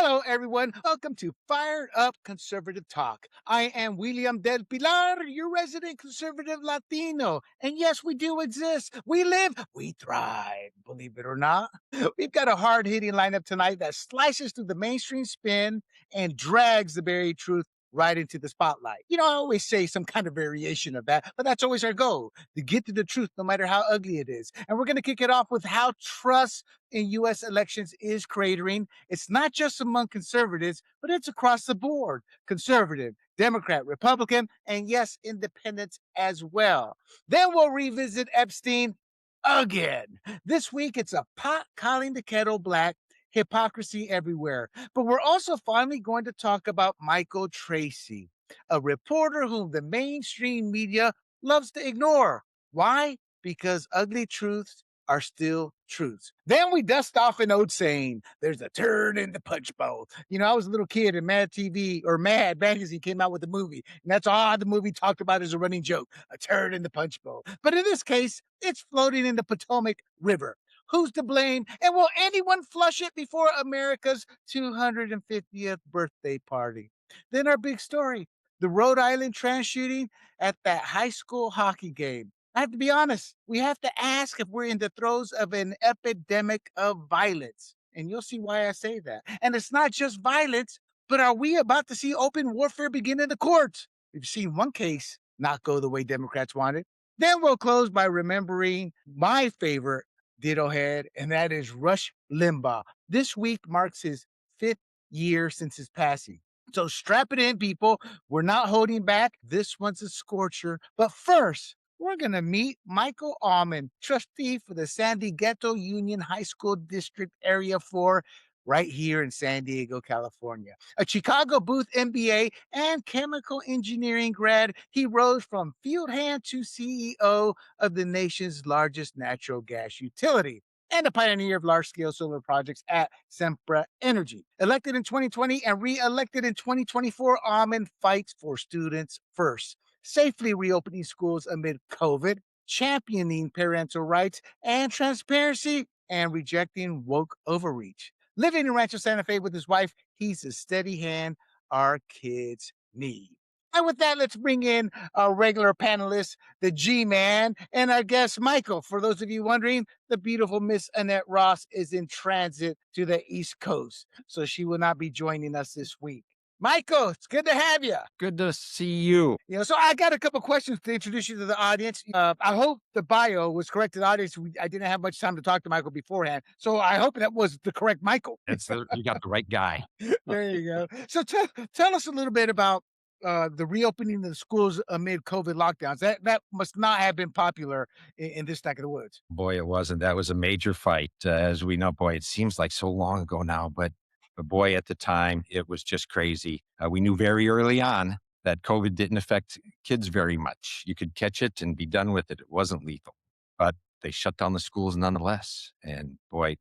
Hello, everyone. Welcome to Fired Up Conservative Talk. I am William Del Pilar, your resident conservative Latino. And yes, we do exist. We live, we thrive, believe it or not. We've got a hard hitting lineup tonight that slices through the mainstream spin and drags the very truth right into the spotlight. I always say some kind of variation of that, but that's always our goal to get to the truth, no matter how ugly it is. And we're going to kick it off with how trust in U.S. elections is cratering. It's not just among conservatives, but it's across the board: conservative, Democrat, Republican, and yes, independents as well. Then we'll revisit Epstein again. This week, it's a pot calling the kettle black, hypocrisy everywhere. But we're also finally going to talk about Michael Tracy, a reporter whom the mainstream media loves to ignore. Why? Because ugly truths are still truths. Then we dust off an old saying, there's a turd in the Punchbowl. I was a little kid and Mad TV or Mad Magazine came out with a movie. And that's all the movie talked about as a running joke, a turd in the Punchbowl. But in this case, it's floating in the Potomac River. Who's to blame? And will anyone flush it before America's 250th birthday party? Then our big story, the Rhode Island trans shooting at that high school hockey game. I have to be honest, we have to ask if we're in the throes of an epidemic of violence. And you'll see why I say that. And it's not just violence, but are we about to see open warfare begin in the courts? We've seen one case not go the way Democrats wanted. Then we'll close by remembering my favorite ditto head, and that is Rush Limbaugh. This week marks his 5th year since his passing. So strap it in, people. We're not holding back. This one's a scorcher. But first, we're going to meet Michael Allman, trustee for the San Dieguito Union High School District Area 4, right here in San Diego, California. A Chicago Booth MBA and chemical engineering grad, he rose from field hand to CEO of the nation's largest natural gas utility and a pioneer of large-scale solar projects at Sempra Energy. Elected in 2020 and re-elected in 2024, Allman fights for students first, safely reopening schools amid COVID, championing parental rights and transparency, and rejecting woke overreach. Living in Rancho Santa Fe with his wife, he's a steady hand our kids need. And with that, let's bring in our regular panelist, the G-Man, and our guest, Michael. For those of you wondering, the beautiful Miss Annette Ross is in transit to the East Coast, so she will not be joining us this week. Michael, it's good to have you. Good to see you. So I got a couple questions to introduce you to the audience. I hope the bio was correct to the audience. I didn't have much time to talk to Michael beforehand, so I hope that was the correct Michael. You got the right guy. There you go. So tell us a little bit about the reopening of the schools amid COVID lockdowns. That must not have been popular in this neck of the woods. Boy, it wasn't. That was a major fight. As we know, boy, it seems like so long ago now, but boy, at the time, it was just crazy. We knew very early on that COVID didn't affect kids very much. You could catch it and be done with it. It wasn't lethal, but they shut down the schools nonetheless. And boy,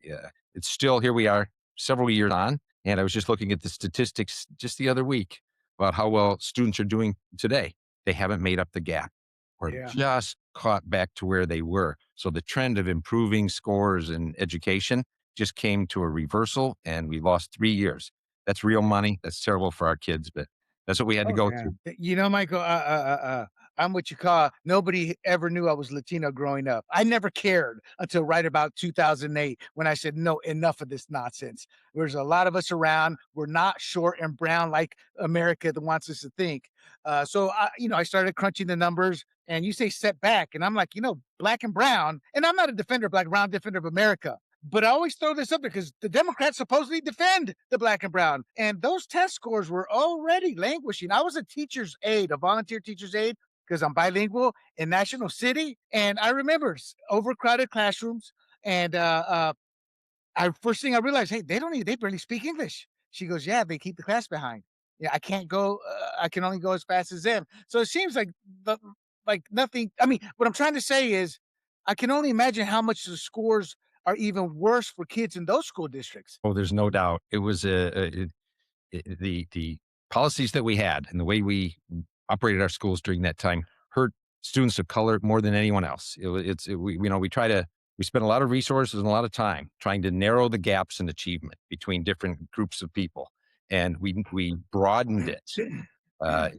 it's still, here we are several years on. And I was just looking at the statistics just the other week about how well students are doing today. They haven't made up the gap. We're just caught back to where they were. So the trend of improving scores in education just came to a reversal, and we lost 3 years. That's real money. That's terrible for our kids, but that's what we had to go through. Michael, I'm what you call, nobody ever knew I was Latino growing up. I never cared until right about 2008 when I said, no, enough of this nonsense. There's a lot of us around. We're not short and brown like America that wants us to think. So I started crunching the numbers, and you say setback, and I'm like, black and brown, and I'm not a defender of black and brown, defender of America. But I always throw this up because the Democrats supposedly defend the black and brown. And those test scores were already languishing. I was a teacher's aide, a volunteer teacher's aide, because I'm bilingual in National City. And I remember overcrowded classrooms. And first thing I realized, hey, they barely speak English. She goes, yeah, they keep the class behind. Yeah, I can't go. I can only go as fast as them. So it seems like nothing. I mean, what I'm trying to say is I can only imagine how much the scores are even worse for kids in those school districts. Oh, there's no doubt. It was the policies that we had and the way we operated our schools during that time hurt students of color more than anyone else. We try to We spent a lot of resources and a lot of time trying to narrow the gaps in achievement between different groups of people, and we broadened it.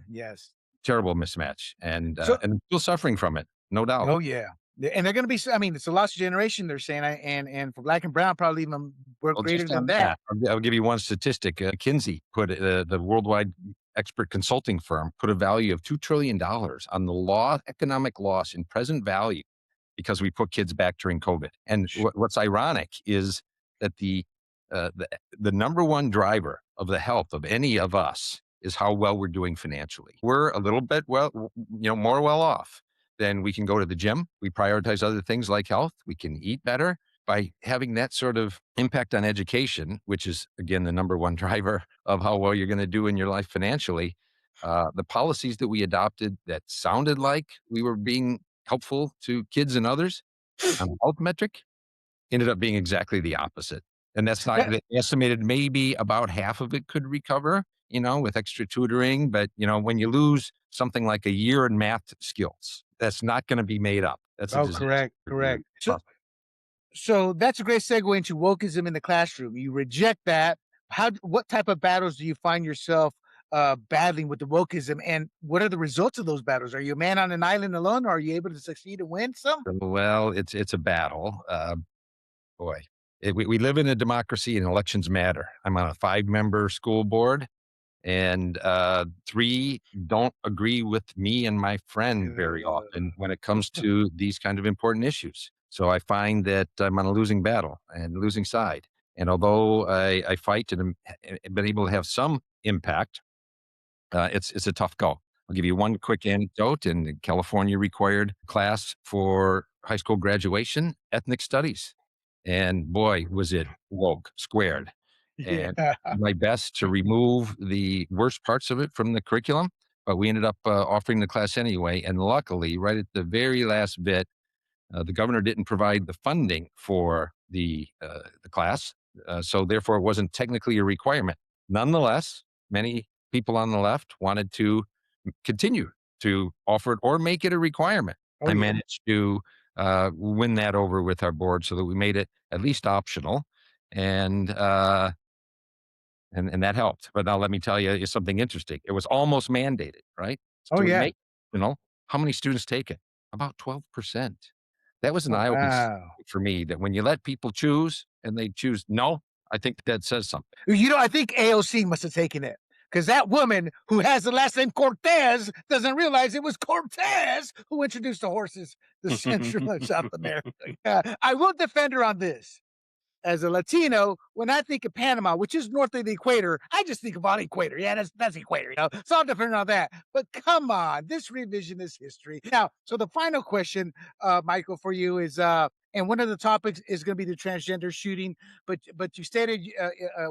Yes. Terrible mismatch, So, and still suffering from it, no doubt. oh yeah. Yeah, and they're gonna be. I mean, it's a lost generation. They're saying, and for black and brown, probably even Well, greater just than on that. that, I'll give you one statistic. McKinsey put the worldwide expert consulting firm put a value of $2 trillion on the economic loss in present value because we put kids back during COVID. And what's ironic is that uh, the the number one driver of the health of any of us is how well we're doing financially. We're a little bit more well off. Then we can go to the gym. We prioritize other things like health. We can eat better by having that sort of impact on education, which is again the number one driver of how well you're going to do in your life financially. The policies that we adopted that sounded like we were being helpful to kids and others on the health metric ended up being exactly the opposite. And that's not Yeah. they estimated maybe about half of it could recover, with extra tutoring. But, when you lose something like a year in math skills, that's not going to be made up. That's a Oh, disaster correct, for you. correct. So that's a great segue into wokeism in the classroom. You reject that. What type of battles do you find yourself battling with the wokeism, and what are the results of those battles? Are you a man on an island alone, or are you able to succeed and win some? Well, it's a battle. Boy, we live in a democracy and elections matter. I'm on a 5-member school board, and 3 don't agree with me and my friend very often when it comes to these kind of important issues. So I find that I'm on a losing battle and losing side. And although I fight and been able to have some impact, it's a tough go. I'll give you one quick anecdote. In California required class for high school graduation, ethnic studies. And boy, was it woke, squared. And Yeah. my best to remove the worst parts of it from the curriculum, but we ended up offering the class anyway. And luckily, right at the very last bit, the governor didn't provide the funding for the class, so therefore it wasn't technically a requirement. Nonetheless, many people on the left wanted to continue to offer it or make it a requirement. Oh I yeah. managed to win that over with our board so that we made it at least optional, and and that helped. But now let me tell you is something interesting. It was almost mandated, right? Oh So we yeah. make, how many students take it? About 12%. That was an Oh eye-opening wow. for me that when you let people choose and they choose no, I think that says something. I think AOC must have taken it, because that woman who has the last name Cortez doesn't realize it was Cortez who introduced the horses to Central and South America. Yeah, I will defend her on this. As a Latino, when I think of Panama, which is north of the equator, I just think of on equator. Yeah, that's equator, So I'll defend on that. But come on, this revisionist history. Now, so the final question, Michael, for you is, and one of the topics is going to be the transgender shooting. But you stated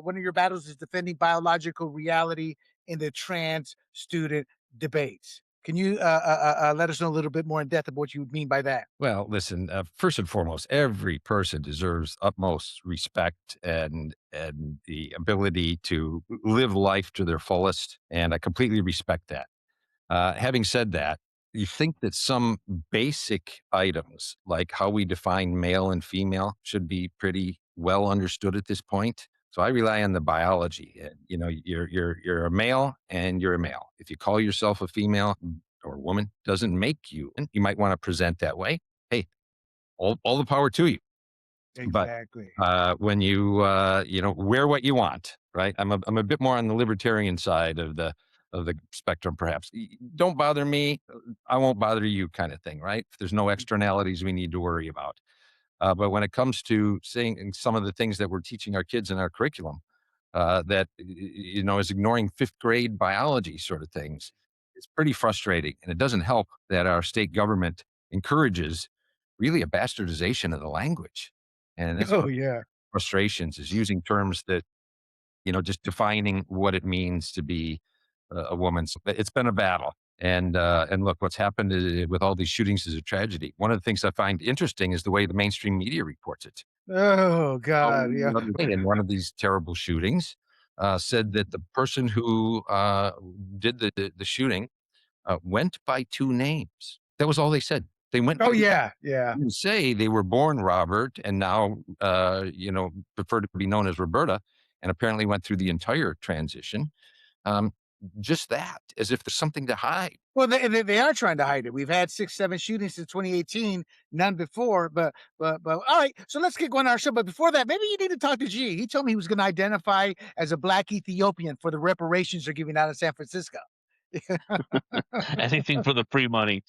one of your battles is defending biological reality in the trans student debates. Can you let us know a little bit more in depth of what you mean by that? Well, listen, first and foremost, every person deserves utmost respect and the ability to live life to their fullest, and I completely respect that. Having said that, you think that some basic items, like how we define male and female, should be pretty well understood at this point. So I rely on the biology. You're a male and you're a male. If you call yourself a female or a woman, doesn't make you. And you might want to present that way. Hey, all the power to you. But Exactly. when you wear what you want, right? I'm a bit more on the libertarian side of the spectrum, perhaps. Don't bother me, I won't bother you, kind of thing, right? If there's no externalities we need to worry about. But when it comes to saying some of the things that we're teaching our kids in our curriculum, that is ignoring 5th grade biology sort of things, it's pretty frustrating, and it doesn't help that our state government encourages really a bastardization of the language. And that's Oh one yeah. frustrations is using terms that, just defining what it means to be a woman. So it's been a battle. And look, what's happened with all these shootings is a tragedy. One of the things I find interesting is the way the mainstream media reports it. Oh God, yeah. In one of these terrible shootings, said that the person who did the shooting went by 2 names. That was all they said. They went Oh yeah, yeah. and say they were born Robert and now, prefer to be known as Roberta, and apparently went through the entire transition. Um, just that, as if there's something to hide. Well, they are trying to hide it. We've had 6, 7 shootings since 2018, none before. But all right. So let's get going on our show. But before that, maybe you need to talk to G. He told me he was going to identify as a Black Ethiopian for the reparations they're giving out in San Francisco. Anything for the free money.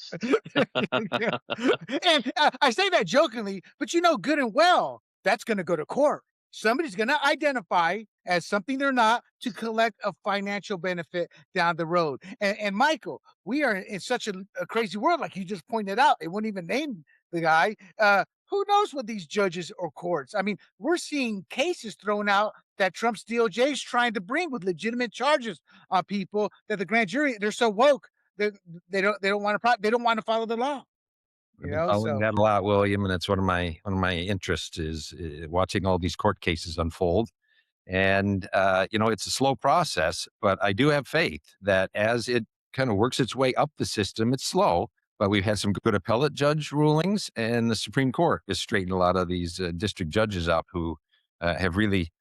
Yeah. And I say that jokingly, but you know good and well that's going to go to court. Somebody's going to identify as something they're not to collect a financial benefit down the road. And Michael, we are in such a crazy world, like you just pointed out. They wouldn't even name the guy. Who knows what these judges or courts? I mean, we're seeing cases thrown out that Trump's DOJ is trying to bring with legitimate charges on people that the grand jury, they're so woke they they don't want to they don't want to follow the law. I've You been know, following so that a lot, William, and it's one of my interests is watching all these court cases unfold. And it's a slow process, but I do have faith that as it kind of works its way up the system, it's slow. But we've had some good appellate judge rulings, and the Supreme Court has straightened a lot of these district judges up who have really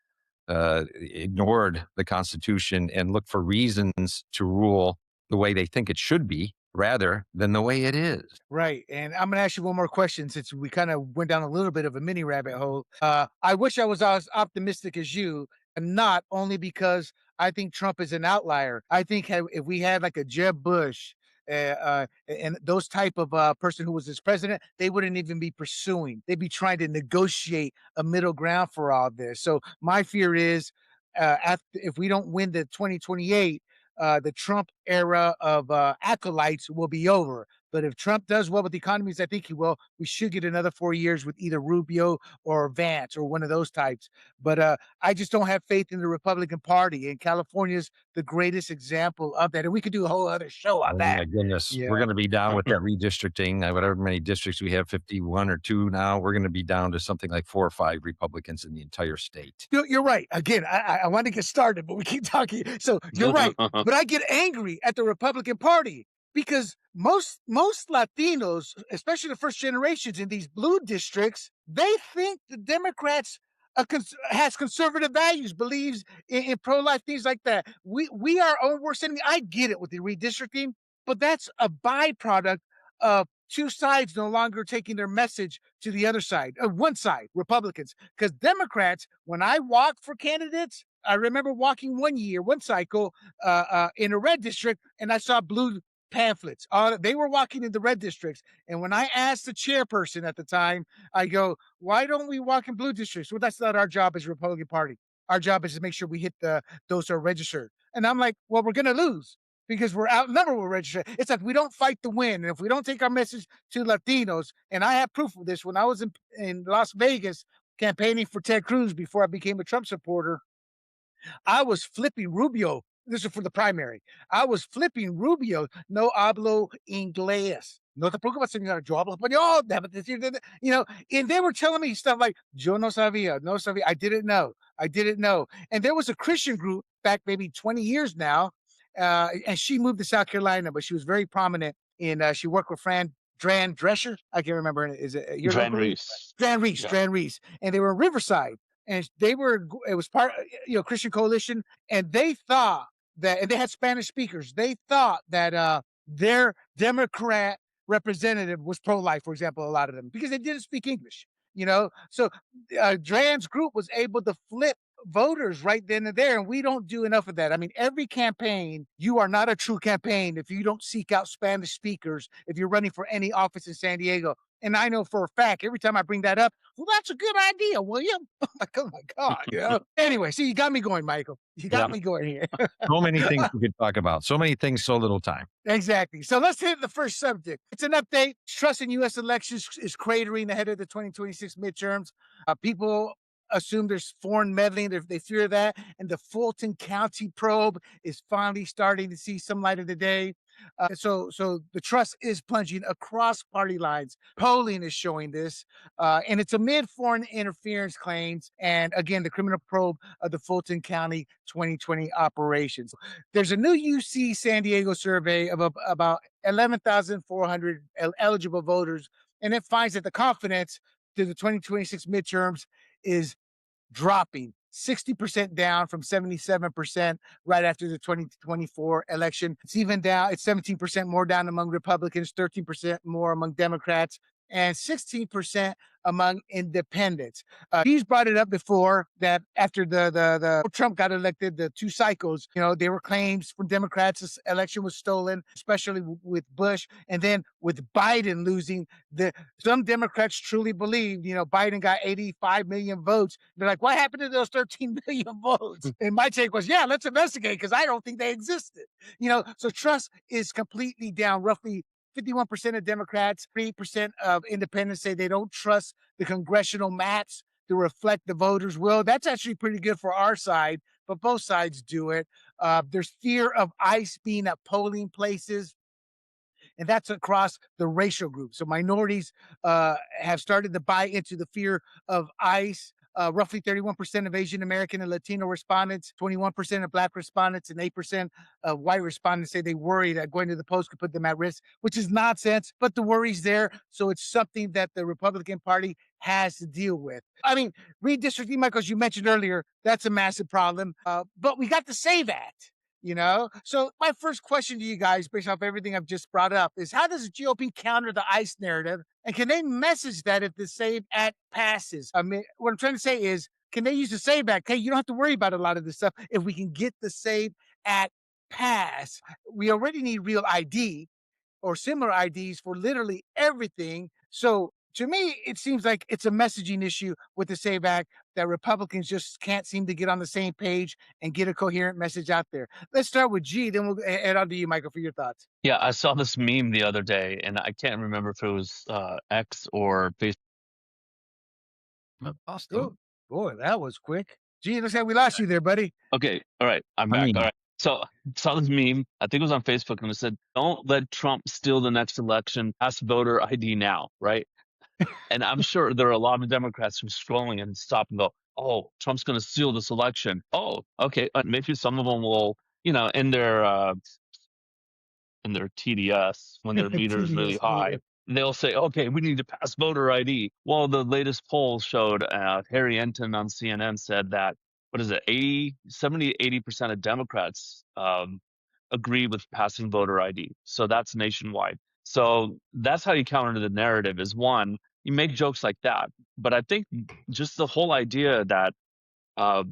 ignored the Constitution and look for reasons to rule the way they think it should be rather than the way it is. right. And I'm gonna ask you one more question since we kind of went down a little bit of a mini rabbit hole. I wish I was as optimistic as you, and not only because I think Trump is an outlier. I think if we had like a Jeb Bush and those type of person who was his president, they wouldn't even be pursuing. They'd be trying to negotiate a middle ground for all this. So my fear is, if we don't win the 2028, the Trump era of acolytes will be over. But if Trump does well with the economies, I think he will. We should get another 4 years with either Rubio or Vance or one of those types. But I just don't have faith in the Republican Party. And California's the greatest example of that. And we could do a whole other show on Oh that. my goodness. We're Yeah. going to be down with that redistricting. Whatever many districts we have, 51 or 2 now, we're going to be down to something like 4 or 5 Republicans in the entire state. You're right. Again, I want to get started, but we keep talking. So you're right. But I get angry at the Republican Party because most Latinos, especially the first generations in these blue districts, they think the Democrats has conservative values, believes in pro-life things like that. We are our own worst enemy. I get it with the redistricting, but that's a byproduct of two sides no longer taking their message to the other side, one side, Republicans. Because Democrats, when I walk for candidates, I remember walking one cycle in a red district, and I saw blue pamphlets. They were walking in the red districts. And when I asked the chairperson at the time, I go, why don't we walk in blue districts? Well, that's not our job as a Republican Party. Our job is to make sure we hit those who are registered. And I'm like, well, we're going to lose because we're outnumbered with registered. It's like we don't fight to win. And if we don't take our message to Latinos, and I have proof of this, when I was in Las Vegas campaigning for Ted Cruz before I became a Trump supporter, I was flipping Rubio. This is for the primary. I was flipping Rubio. No hablo inglés. No te preocupes, señora. Yo hablo español. And they were telling me stuff like, yo no sabía, no sabía. I didn't know. I didn't know. And there was a Christian group back maybe 20 years now. And she moved to South Carolina, but she was very prominent in, she worked with Dran Drescher. I can't remember. Is it your Dran local? Reese. Dran Reese, Yeah. Dran Reese. And they were in Riverside. And it was part, Christian Coalition. And they thought that, and they had Spanish speakers. They thought that their Democrat representative was pro-life, for example, a lot of them, because they didn't speak English, So Dran's group was able to flip voters right then and there, and we don't do enough of that. I mean, every campaign, you are not a true campaign if you don't seek out Spanish speakers, if you're running for any office in San Diego. And I know for a fact, every time I bring that up, well, that's a good idea, William. Like, oh my God, Anyway, see, you got me going, Michael. You got me going here. So many things we could talk about. So many things, so little time. Exactly. So let's hit the first subject. It's an update. Trust in U.S. elections is cratering ahead of the 2026 midterms. People assume there's foreign meddling. They fear that. And the Fulton County probe is finally starting to see some light of the day. So the trust is plunging across party lines. Polling is showing this, and it's amid foreign interference claims and again the criminal probe of the Fulton County 2020 operations. There's a new UC San Diego survey of about 11,400 eligible voters, and it finds that the confidence to the 2026 midterms is dropping 60% down from 77% right after the 2024 election. It's even down, it's 17% more down among Republicans, 13% more among Democrats, and 16% among independents. He's brought it up before that after the Trump got elected, the two cycles, there were claims from Democrats this election was stolen, especially with Bush, and then with Biden losing, some Democrats truly believe, Biden got 85 million votes. They're like, what happened to those 13 million votes? And my take was, yeah, let's investigate because I don't think they existed. So trust is completely down. Roughly 51% of Democrats, 3% of independents say they don't trust the congressional maps to reflect the voters' will. That's actually pretty good for our side, but both sides do it. There's fear of ICE being at polling places, and that's across the racial group. So minorities have started to buy into the fear of ICE. Roughly 31% of Asian American and Latino respondents, 21% of Black respondents, and 8% of white respondents say they worry that going to the polls could put them at risk, which is nonsense, but the worry's there. So it's something that the Republican Party has to deal with. I mean, redistricting, Michael, as you mentioned earlier, that's a massive problem. But we got the SAVE Act. So my first question to you guys, based off everything I've just brought up, is how does the GOP counter the ICE narrative, and can they message that if the SAVE Act passes? I mean, what I'm trying to say is, can they use the SAVE Act? Hey, you don't have to worry about a lot of this stuff if we can get the SAVE Act passed. We already need real ID or similar IDs for literally everything. So to me, it seems like it's a messaging issue with the SAVE Act that Republicans just can't seem to get on the same page and get a coherent message out there. Let's start with G, then we'll add on to you, Michael, for your thoughts. Yeah, I saw this meme the other day, and I can't remember if it was X or Facebook. Oh, boy, that was quick. G, looks like we lost you there, buddy. Okay, all right, I'm I back. mean, All right, so saw this meme. I think it was on Facebook, and it said, "Don't let Trump steal the next election. Pass voter ID now." Right? And I'm sure there are a lot of Democrats who are scrolling and stop and go, "Oh, Trump's going to steal this election." Oh, okay. Maybe some of them will, in their TDS when their meter is really TDS, high. They'll say, okay, we need to pass voter ID. Well, the latest poll showed Harry Enton on CNN said that, what is it, 80% of Democrats agree with passing voter ID. So that's nationwide. So that's how you counter the narrative is one, you make jokes like that. But I think just the whole idea that uh,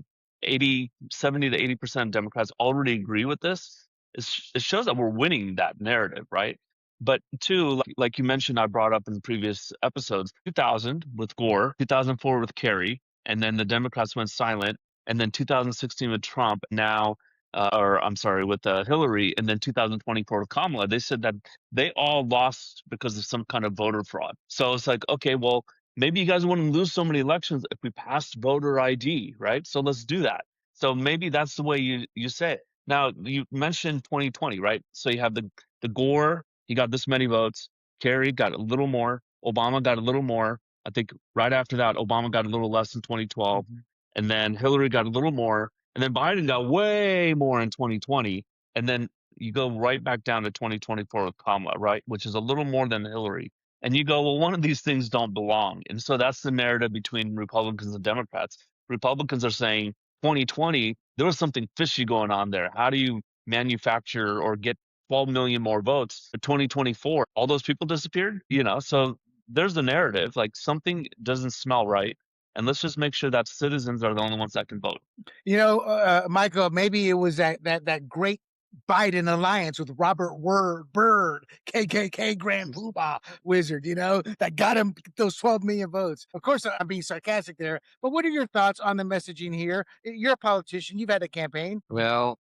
70 to 80% of Democrats already agree with this. It shows that we're winning that narrative, right? But two, like you mentioned, I brought up in the previous episodes, 2000 with Gore, 2004 with Kerry, and then the Democrats went silent, and then 2016 with Trump, now, or I'm sorry, with Hillary, and then 2024 with Kamala. They said that they all lost because of some kind of voter fraud. So it's like, okay, well, maybe you guys wouldn't lose so many elections if we passed voter ID, right? So let's do that. So maybe that's the way you say it. Now you mentioned 2020, right? So you have the Gore, he got this many votes. Kerry got a little more. Obama got a little more. I think right after that, Obama got a little less in 2012, and then Hillary got a little more, and then Biden got way more in 2020, and then you go right back down to 2024 with Kamala, right, which is a little more than Hillary. And you go, well, one of these things don't belong. And so that's the narrative between Republicans and Democrats. Republicans are saying 2020, there was something fishy going on there. How do you manufacture or get 12 million more votes for 2024? All those people disappeared, So there's the narrative, like something doesn't smell right. And let's just make sure that citizens are the only ones that can vote. Michael, maybe it was that great Biden alliance with Robert Byrd, KKK Grand Poobah Wizard, that got him those 12 million votes. Of course, I'm being sarcastic there, but what are your thoughts on the messaging here? You're a politician. You've had a campaign. well,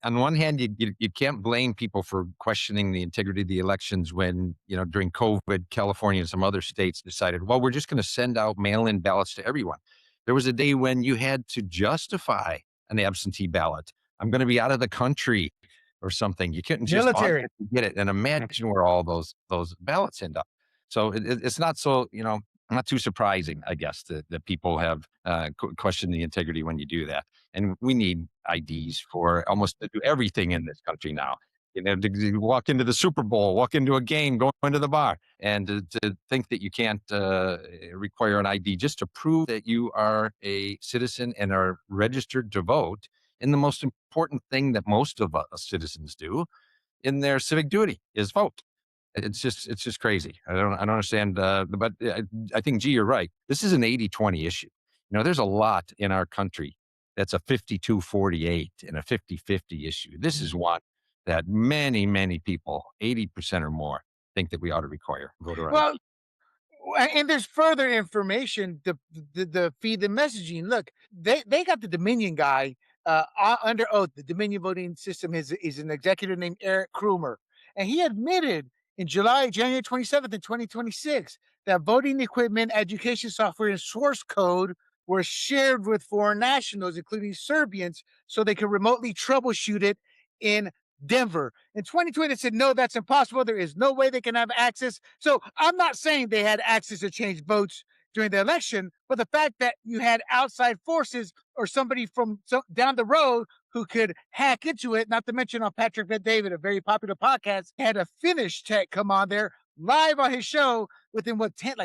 on one hand, you can't blame people for questioning the integrity of the elections when, during COVID, California and some other states decided, well, we're just going to send out mail-in ballots to everyone. There was a day when you had to justify an absentee ballot. I'm going to be out of the country, or something. You couldn't just Military. automatically get it. And imagine where all those ballots end up. So it's not so, not too surprising, I guess, that people have questioned the integrity when you do that. And we need IDs for almost to do everything in this country now. To walk into the Super Bowl, walk into a game, go into the bar, and to think that you can't require an ID just to prove that you are a citizen and are registered to vote in the most important thing that most of us citizens do in their civic duty is vote. It's just crazy. I don't understand. But I think, G, you're right. This is an 80-20 issue. There's a lot in our country that's a 52-48 and a 50-50 issue. This is one that many, many people, 80% or more, think that we ought to require voter ID. Well, and there's further information the feed the messaging. Look, they got the Dominion guy under oath. The Dominion voting system is an executive named Eric Krumer, and he admitted in January 27th in 2026 that voting equipment, education software, and source code were shared with foreign nationals, including Serbians, so they could remotely troubleshoot it in Denver. In 2020, they said, no, that's impossible. There is no way they can have access. So I'm not saying they had access to change votes during the election, but the fact that you had outside forces or somebody from down the road who could hack into it, not to mention on Patrick Bet-David, a very popular podcast, had a Finnish tech come on there live on his show within 10,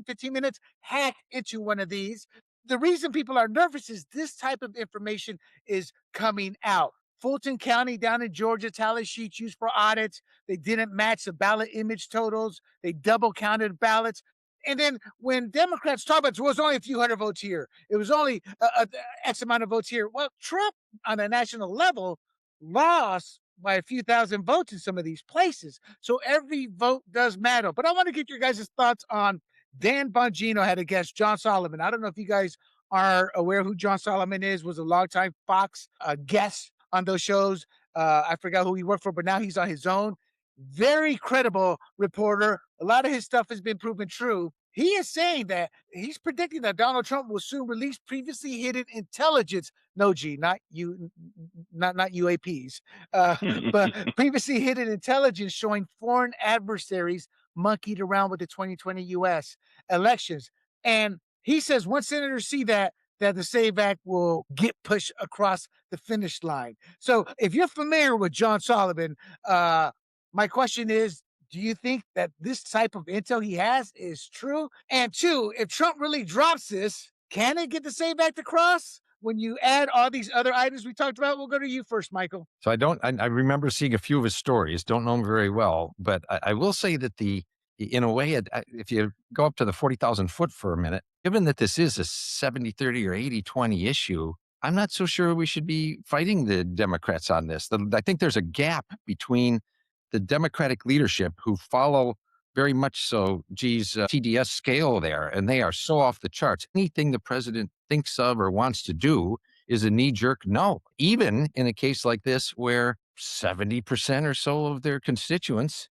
15 minutes, hack into one of these. The reason people are nervous is this type of information is coming out. Fulton County down in Georgia, tally sheets used for audits. They didn't match the ballot image totals. They double counted ballots. And then when Democrats talk about it was only a few hundred votes here, it was only a X amount of votes here. Well, Trump on a national level lost by a few thousand votes in some of these places. So every vote does matter. But I want to get your guys' thoughts on Dan Bongino had a guest, John Solomon. I don't know if you guys are aware who John Solomon is, was a longtime Fox guest on those shows. I forgot who he worked for, but now he's on his own. Very credible reporter. A lot of his stuff has been proven true. He is saying that he's predicting that Donald Trump will soon release previously hidden intelligence. No, G, not you, not UAPs, but previously hidden intelligence showing foreign adversaries monkeyed around with the 2020 U.S. elections. And he says once senators see that the SAVE Act will get pushed across the finish line. So if you're familiar with John Solomon, my question is, do you think that this type of intel he has is true? And two, if Trump really drops this, can it get the SAVE Act across? When you add all these other items we talked about, we'll go to you first, Michael. So I remember seeing a few of his stories, don't know him very well, but I will say that in a way, if you go up to the 40,000 foot for a minute, given that this is a 70-30 or 80-20 issue, I'm not so sure we should be fighting the Democrats on this. I think there's a gap between the Democratic leadership who follow very much so TDS scale there, and they are so off the charts. Anything the president thinks of or wants to do is a knee-jerk no, even in a case like this where 70% or so of their constituents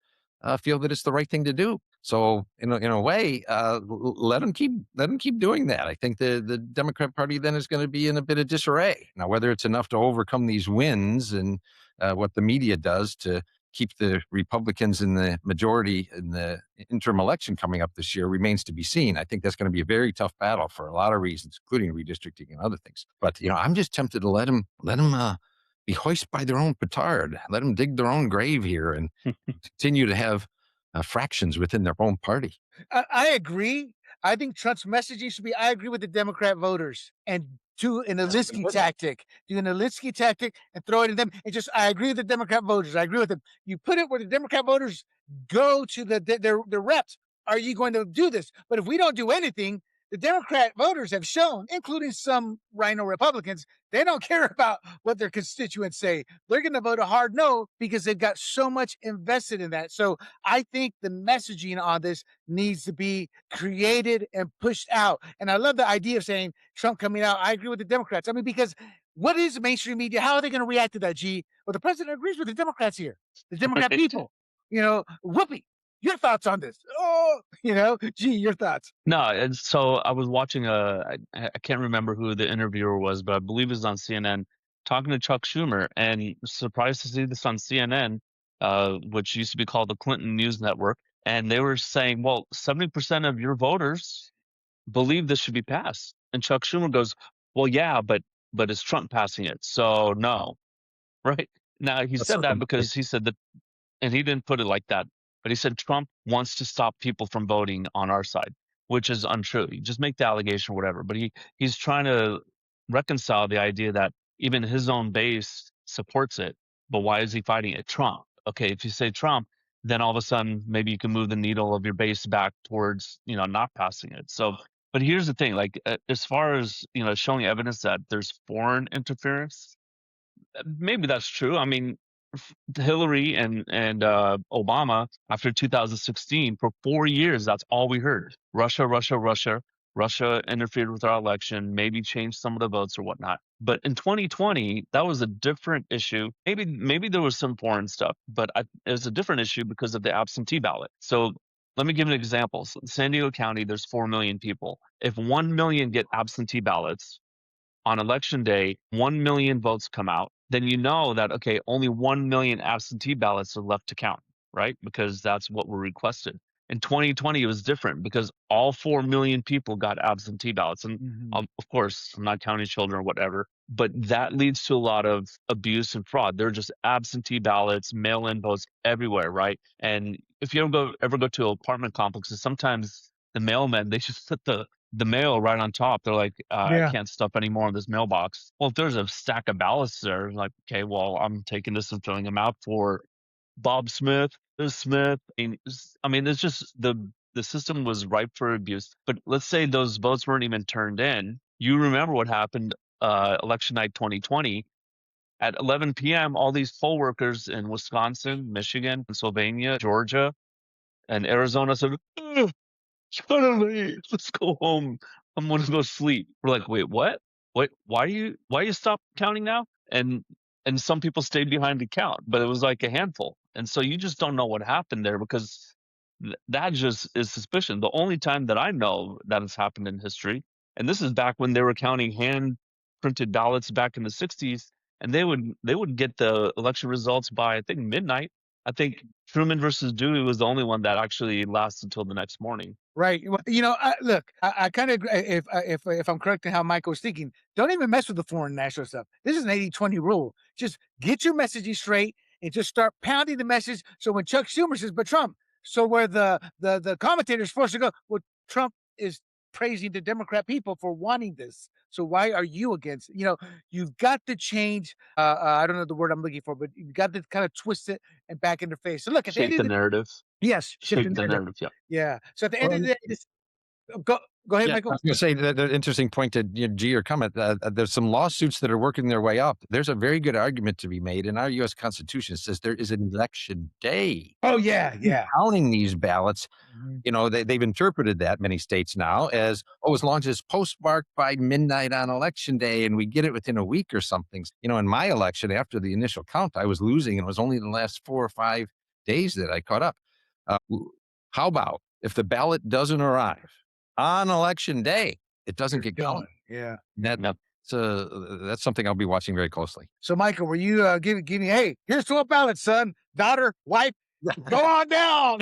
feel that it's the right thing to do. So in a way, let them keep doing that. I think the Democrat Party then is going to be in a bit of disarray. Now, whether it's enough to overcome these wins and what the media does to keep the Republicans in the majority in the interim election coming up this year remains to be seen. I think that's going to be a very tough battle for a lot of reasons, including redistricting and other things. But I'm just tempted to let them be hoist by their own petard, let them dig their own grave here, and continue to have fractions within their own party. I agree. I think Trump's messaging should be, I agree with the Democrat voters, and do an Alinsky tactic. Do an Alinsky tactic and throw it at them. And just, I agree with the Democrat voters. I agree with them. You put it where the Democrat voters go to their reps. Are you going to do this? But if we don't do anything, the Democrat voters have shown, including some rhino Republicans, they don't care about what their constituents say. They're going to vote a hard no because they've got so much invested in that. So I think the messaging on this needs to be created and pushed out. And I love the idea of saying Trump coming out. I agree with the Democrats. I mean, because what is the mainstream media? How are they going to react to that, G? Well, the president agrees with the Democrats here, the Democrat people. Whoopee. Your thoughts on this? G, your thoughts. No, and so I was watching I can't remember who the interviewer was, but I believe it was on CNN. talking to Chuck Schumer, and surprised to see this on CNN, which used to be called the Clinton News Network. And they were saying, well, 70% of your voters believe this should be passed. And Chuck Schumer goes, well, yeah, but is Trump passing it? So no, right? Now he That's said sort that of because he said that, and he didn't put it like that, but he said Trump wants to stop people from voting on our side, which is untrue. You just make the allegation or whatever, but he's trying to reconcile the idea that even his own base supports it. But why is he fighting it? Trump. Okay, if you say Trump, then all of a sudden maybe you can move the needle of your base back towards, not passing it. So, but here's the thing, like as far as, showing evidence that there's foreign interference, maybe that's true. I mean, Hillary and Obama after 2016 for 4 years, that's all we heard. Russia, Russia, Russia. Russia interfered with our election, maybe changed some of the votes or whatnot. But in 2020, that was a different issue. Maybe there was some foreign stuff, but it was a different issue because of the absentee ballot. So let me give an example. So in San Diego County, there's 4 million people. If 1 million get absentee ballots, on election day, 1 million votes come out, then you know that, okay, only 1 million absentee ballots are left to count, right? Because that's what were requested. In 2020, it was different because all 4 million people got absentee ballots. And of course, I'm not counting children or whatever, but that leads to a lot of abuse and fraud. There are just absentee ballots, mail in votes everywhere, right? And if you ever go to apartment complexes, sometimes the mailmen, they just put the mail right on top. They're like, I Yeah. can't stuff any more in this mailbox. Well, if there's a stack of ballots there, like, okay, well, I'm taking this and filling them out for Bob Smith, this Smith. I mean, it's just the system was ripe for abuse. But let's say those votes weren't even turned in. You remember what happened election night 2020. At 11 p.m., all these poll workers in Wisconsin, Michigan, Pennsylvania, Georgia, and Arizona said, finally, let's go home. I'm gonna go sleep. We're like, wait, what? Wait, why you stop counting now? And some people stayed behind to count, but it was like a handful. And so you just don't know what happened there because that just is suspicion. The only time that I know that has happened in history, and this is back when they were counting hand printed ballots back in the 60s, and they would get the election results by I think midnight. I think Truman versus Dewey was the only one that actually lasted until the next morning. Right. Well, look, I kind of if I'm correct in how Michael was thinking, don't even mess with the foreign national stuff. This is an 80-20 rule. Just get your messaging straight and just start pounding the message. So when Chuck Schumer says, "But Trump," so where the commentator is forced to go, well, Trump is praising the Democrat people for wanting this. So why are you against it? You've got to change. I don't know the word I'm looking for, but you've got to kind of twist it and back in their face. So look, at the end Shape of the the narrative. yes, shift the Shape the narrative. narrative. Yeah. Yeah. So at the end Well, of the day, go ahead, Yeah. I Michael. was going to say that the interesting point to G, your comment, there's some lawsuits that are working their way up. There's a very good argument to be made in our U.S. Constitution. It says there is an election day. Oh yeah, yeah. Counting these ballots, Mhm. they've interpreted that many states now as, as long as it's postmarked by midnight on election day and we get it within a week or something. In my election, after the initial count, I was losing, and it was only the last 4 or 5 days that I caught up. How about if the ballot doesn't arrive on election day, it doesn't get counted? Yeah. Yep. That's something I'll be watching very closely. So Michael, were you giving hey, here's 12 ballots, son, daughter, wife, go on down.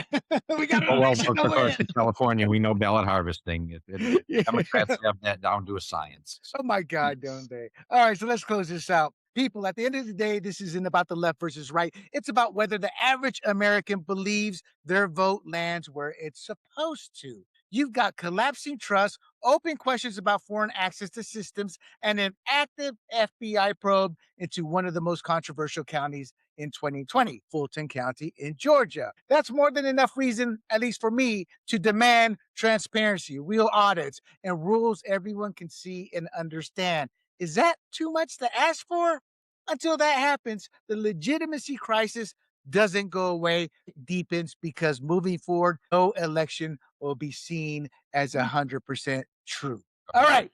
We got an Oh, well, election to of course, win. in California, we know ballot harvesting. Yeah. Democrats have that down to a science. Oh my God, don't they? All right, so let's close this out. People, at the end of the day, this isn't about the left versus right. It's about whether the average American believes their vote lands where it's supposed to. You've got collapsing trust, open questions about foreign access to systems, and an active FBI probe into one of the most controversial counties in 2020, Fulton County in Georgia. That's more than enough reason, at least for me, to demand transparency, real audits, and rules everyone can see and understand. Is that too much to ask for? Until that happens, the legitimacy crisis doesn't go away, it deepens because moving forward, no election will be seen as 100% true. All right.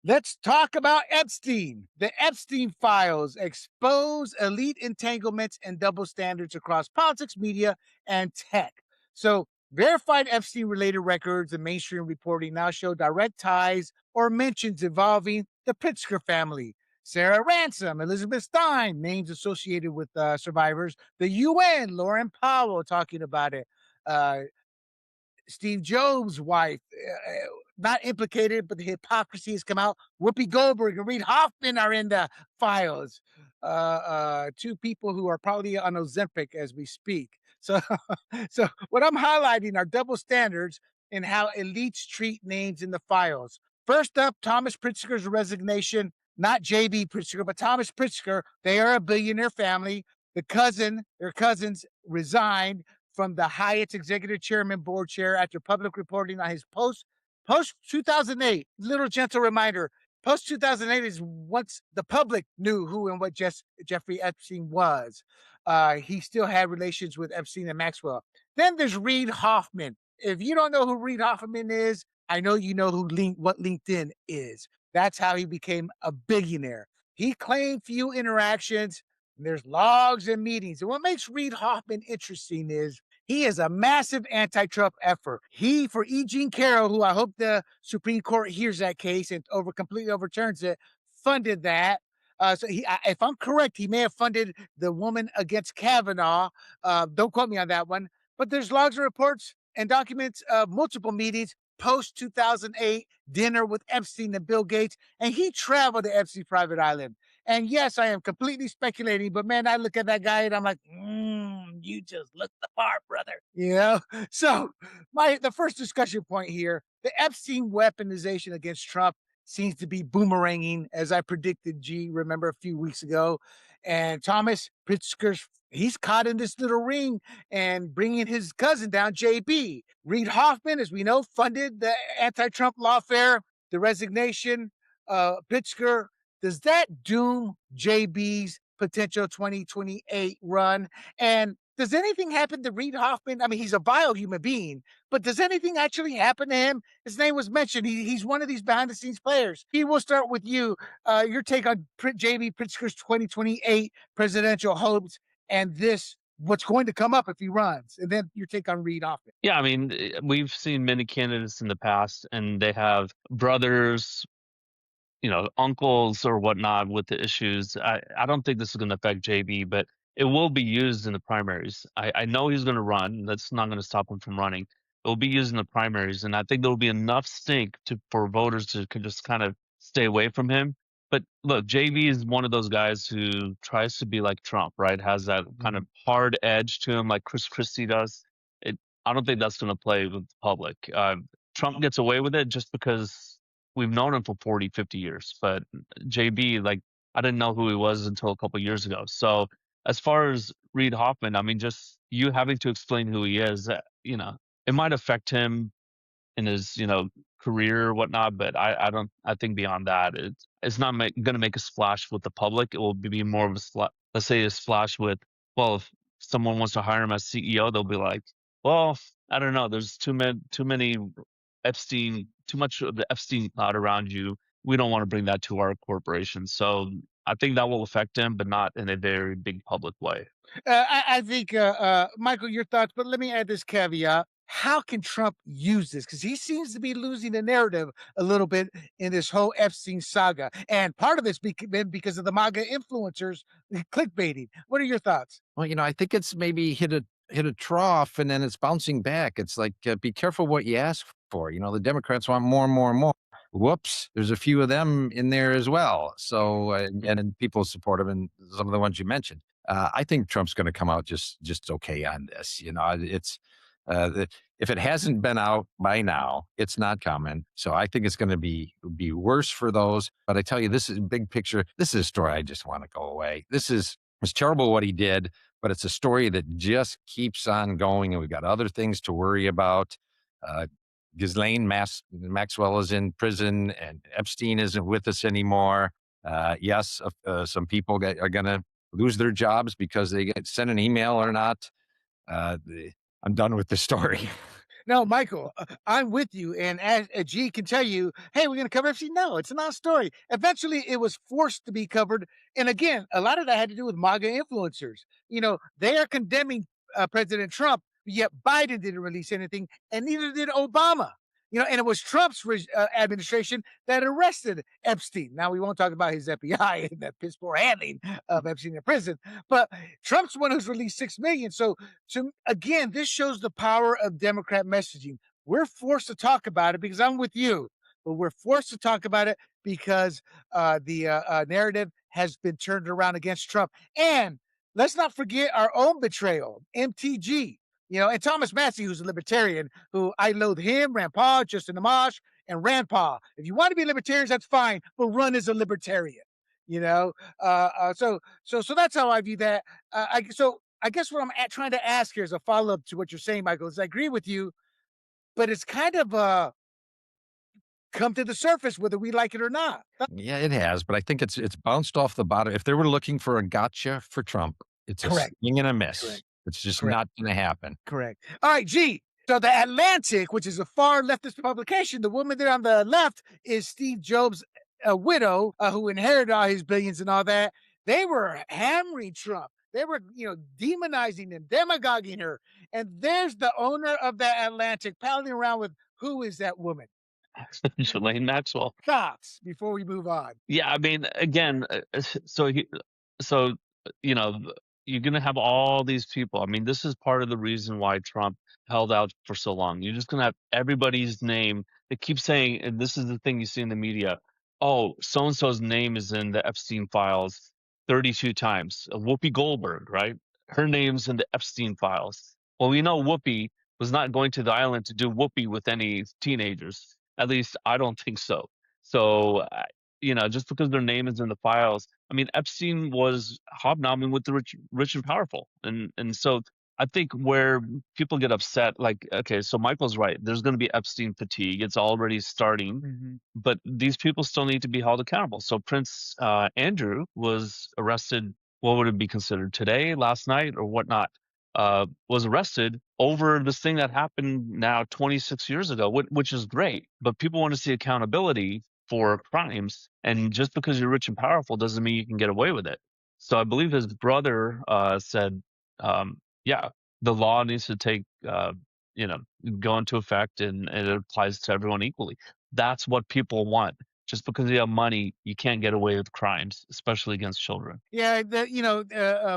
Let's talk about Epstein. The Epstein files expose elite entanglements and double standards across politics, media, and tech. So, verified Epstein related records and mainstream reporting now show direct ties or mentions involving the Pritzker family, Sarah Ransom, Elizabeth Stein, names associated with survivors. The UN, Lauren Powell talking about it. Uh, Steve Jobs' wife, not implicated, but the hypocrisy has come out. Whoopi Goldberg and Reid Hoffman are in the files. Two people who are probably on Ozempic as we speak. So, so what I'm highlighting are double standards in how elites treat names in the files. First up, Thomas Pritzker's resignation, not JB Pritzker, but Thomas Pritzker. They are a billionaire family. Their cousins resigned from the Hyatt's executive chairman board chair after public reporting on his post 2008. Little gentle reminder, post 2008 is once the public knew who and what Jeffrey Epstein was. He still had relations with Epstein and Maxwell. Then there's Reid Hoffman. If you don't know who Reid Hoffman is, I know you know what LinkedIn is. That's how he became a billionaire. He claimed few interactions. There's logs and meetings. And what makes Reid Hoffman interesting is he is a massive anti-Trump effort. He, for E. Jean Carroll, who I hope the Supreme Court hears that case and completely overturns it, funded that. If I'm correct, he may have funded the woman against Kavanaugh. Don't quote me on that one. But there's logs and reports and documents of multiple meetings post 2008, dinner with Epstein and Bill Gates, and he traveled to Epstein's private island. And yes, I am completely speculating, but man, I look at that guy and I'm like, you just look the part, brother. You know? So the first discussion point here, the Epstein weaponization against Trump seems to be boomeranging, as I predicted, remember a few weeks ago. And Thomas Pritzker's, he's caught in this little ring and bringing his cousin down, JB. Reid Hoffman, as we know, funded the anti-Trump lawfare, the resignation. Pritzker, does that doom JB's potential 2028 run? And does anything happen to Reid Hoffman? I mean, he's a vile human being, but does anything actually happen to him? His name was mentioned. He's one of these behind-the-scenes players. He will start with you. Your take on JB Pritzker's 2028 presidential hopes and what's going to come up if he runs, and then your take on Reid Hoffman. Yeah, I mean, we've seen many candidates in the past, and they have brothers, uncles or whatnot with the issues. I don't think this is going to affect JB, but it will be used in the primaries. I know he's going to run. That's not going to stop him from running. It will be used in the primaries, and I think there will be enough stink for voters to just kind of stay away from him. But look, JB is one of those guys who tries to be like Trump, right? Has that kind of hard edge to him, like Chris Christie does. I don't think that's going to play with the public. Trump gets away with it just because we've known him for 40, 50 years. But JB, like, I didn't know who he was until a couple years ago. So as far as Reid Hoffman, I mean, just you having to explain who he is, it might affect him in his, career or whatnot. But I think beyond that, it's not going to make a splash with the public. It will be more of let's say a splash with, well, if someone wants to hire him as CEO, they'll be like, well, I don't know. There's too many Epstein, too much of the Epstein cloud around you. We don't want to bring that to our corporation. So I think that will affect him, but not in a very big public way. I think, Michael, your thoughts, but let me add this caveat. How can Trump use this? Because he seems to be losing the narrative a little bit in this whole Epstein saga. And part of it's been because of the MAGA influencers clickbaiting. What are your thoughts? Well, I think it's maybe hit a trough and then it's bouncing back. It's like, be careful what you ask for. The Democrats want more and more and more. Whoops, there's a few of them in there as well. So, and people support him, and some of the ones you mentioned. I think Trump's going to come out just okay on this. It's if it hasn't been out by now, it's not coming. So I think it's going to be worse for those. But I tell you, this is big picture. This is a story I just want to go away. It's terrible what he did, but it's a story that just keeps on going, and we've got other things to worry about. Ghislaine Maxwell is in prison, and Epstein isn't with us anymore. Yes, some people are going to lose their jobs because they get sent an email or not. I'm done with the story. No, Michael, I'm with you. And as G can tell you, hey, we're going to cover Epstein. No, it's a non-story. Eventually, it was forced to be covered. And again, a lot of that had to do with MAGA influencers. They are condemning President Trump, yet Biden didn't release anything, and neither did Obama. and it was Trump's administration that arrested Epstein. Now we won't talk about his FBI and that piss poor handling of Epstein in prison, but Trump's the one who's released 6 million. So again, this shows the power of Democrat messaging. We're forced to talk about it because I'm with you, but we're forced to talk about it because the narrative has been turned around against Trump. And let's not forget our own betrayal, MTG. And Thomas Massey, who's a libertarian, who I loathe him, Rand Paul, Justin Amash, and Rand Paul. If you want to be libertarians, that's fine, but run as a libertarian. So that's how I view that. I guess what I'm trying to ask here is a follow up to what you're saying, Michael. Is I agree with you, but it's kind of come to the surface whether we like it or not. Yeah, it has, but I think it's bounced off the bottom. If they were looking for a gotcha for Trump, it's a Correct. swing and a miss. Correct. It's just Correct. not going to happen. Correct. All right, G. So the Atlantic, which is a far leftist publication, the woman there on the left is Steve Jobs' widow, who inherited all his billions and all that. They were hammering Trump. They were, demonizing and demagoguing her. And there's the owner of the Atlantic palling around with who is that woman? Ghislaine Maxwell. Thoughts before we move on. Yeah, I mean, again, so you know, you're gonna have all these people. I mean, this is part of the reason why Trump held out for so long. You're just gonna have everybody's name. They keep saying, and this is the thing you see in the media. Oh, so and so's name is in the Epstein files 32 times. Whoopi Goldberg, right? Her name's in the Epstein files. Well, we know Whoopi was not going to the island to do Whoopi with any teenagers. At least I don't think so. So, just because their name is in the files, I mean, Epstein was hobnobbing with the rich and powerful, and so I think where people get upset, like, okay, so Michael's right. There's going to be Epstein fatigue. It's already starting, but these people still need to be held accountable. So Prince Andrew was arrested. What would it be considered today, last night, or whatnot? Was arrested over this thing that happened now 26 years ago, which is great. But people want to see accountability for crimes, and just because you're rich and powerful doesn't mean you can get away with it. So I believe his brother said, yeah, the law needs to go into effect, and it applies to everyone equally. That's what people want. Just because you have money, you can't get away with crimes, especially against children. Yeah,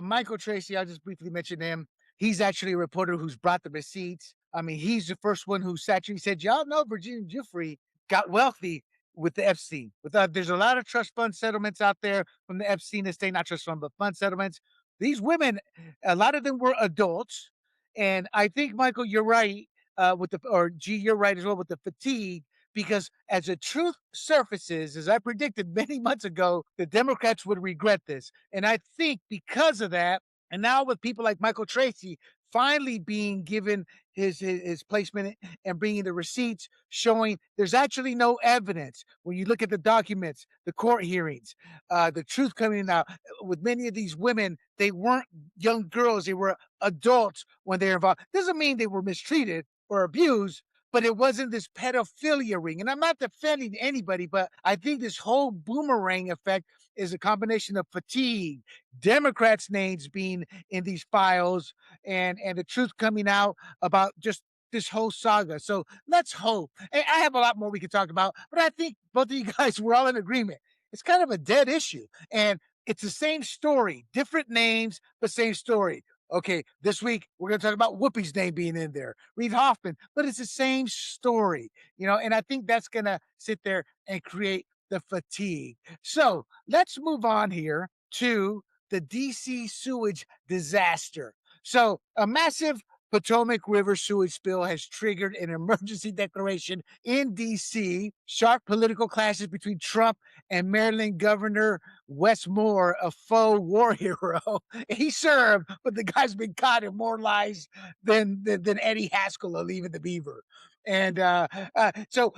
Michael Tracy, I'll just briefly mention him. He's actually a reporter who's brought the receipts. I mean, he's the first one who actually said, y'all know Virginia Giuffre got wealthy with the Epstein. There's a lot of trust fund settlements out there from the Epstein estate, not trust fund, but fund settlements. These women, a lot of them were adults. And I think, Michael, you're right you're right as well with the fatigue, because as the truth surfaces, as I predicted many months ago, the Democrats would regret this. And I think because of that, and now with people like Michael Tracy finally being given his placement and bringing the receipts showing there's actually no evidence. When you look at the documents, the court hearings, the truth coming out with many of these women, they weren't young girls, they were adults when they were involved. Doesn't mean they were mistreated or abused, but it wasn't this pedophilia ring. And I'm not defending anybody, but I think this whole boomerang effect is a combination of fatigue, Democrats' names being in these files, and the truth coming out about just this whole saga. So let's hope. And I have a lot more we could talk about, but I think both of you guys were all in agreement. It's kind of a dead issue. And it's the same story, different names, but same story. Okay, this week we're going to talk about Whoopi's name being in there, Reid Hoffman, but it's the same story, and I think that's going to sit there and create the fatigue. So let's move on here to the DC sewage disaster. So a massive Potomac River sewage spill has triggered an emergency declaration in DC. Sharp political clashes between Trump and Maryland Governor Westmore, a faux war hero. He served, but the guy's been caught in more lies than Eddie Haskell of Leaving the Beaver. And so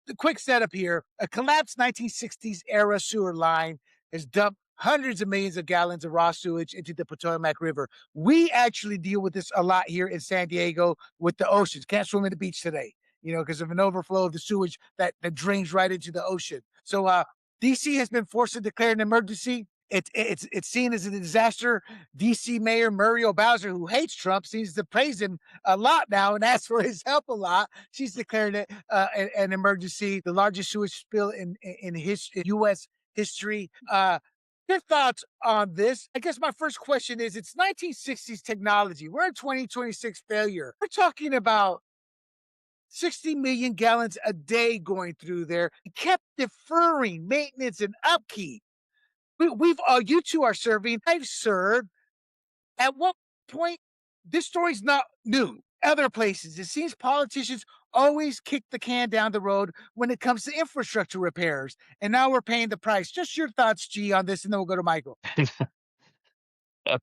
the quick setup here: a collapsed 1960s era sewer line has dumped hundreds of millions of gallons of raw sewage into the Potomac River. We actually deal with this a lot here in San Diego with the oceans. Can't swim in the beach today, because of an overflow of the sewage that drains right into the ocean. So DC has been forced to declare an emergency. It's seen as a disaster. DC Mayor Muriel Bowser, who hates Trump, seems to praise him a lot now and asks for his help a lot. She's declared it an emergency, the largest sewage spill in U.S. history. Your thoughts on this? I guess my first question is: it's 1960s technology. We're in 2026 failure. We're talking about 60 million gallons a day going through there. It kept deferring maintenance and upkeep. We've you two are serving. I've served. At what point? This story's not new. Other places, it seems politicians always kick the can down the road when it comes to infrastructure repairs, and now we're paying the price. Just your thoughts, G, on this, and then we'll go to Michael.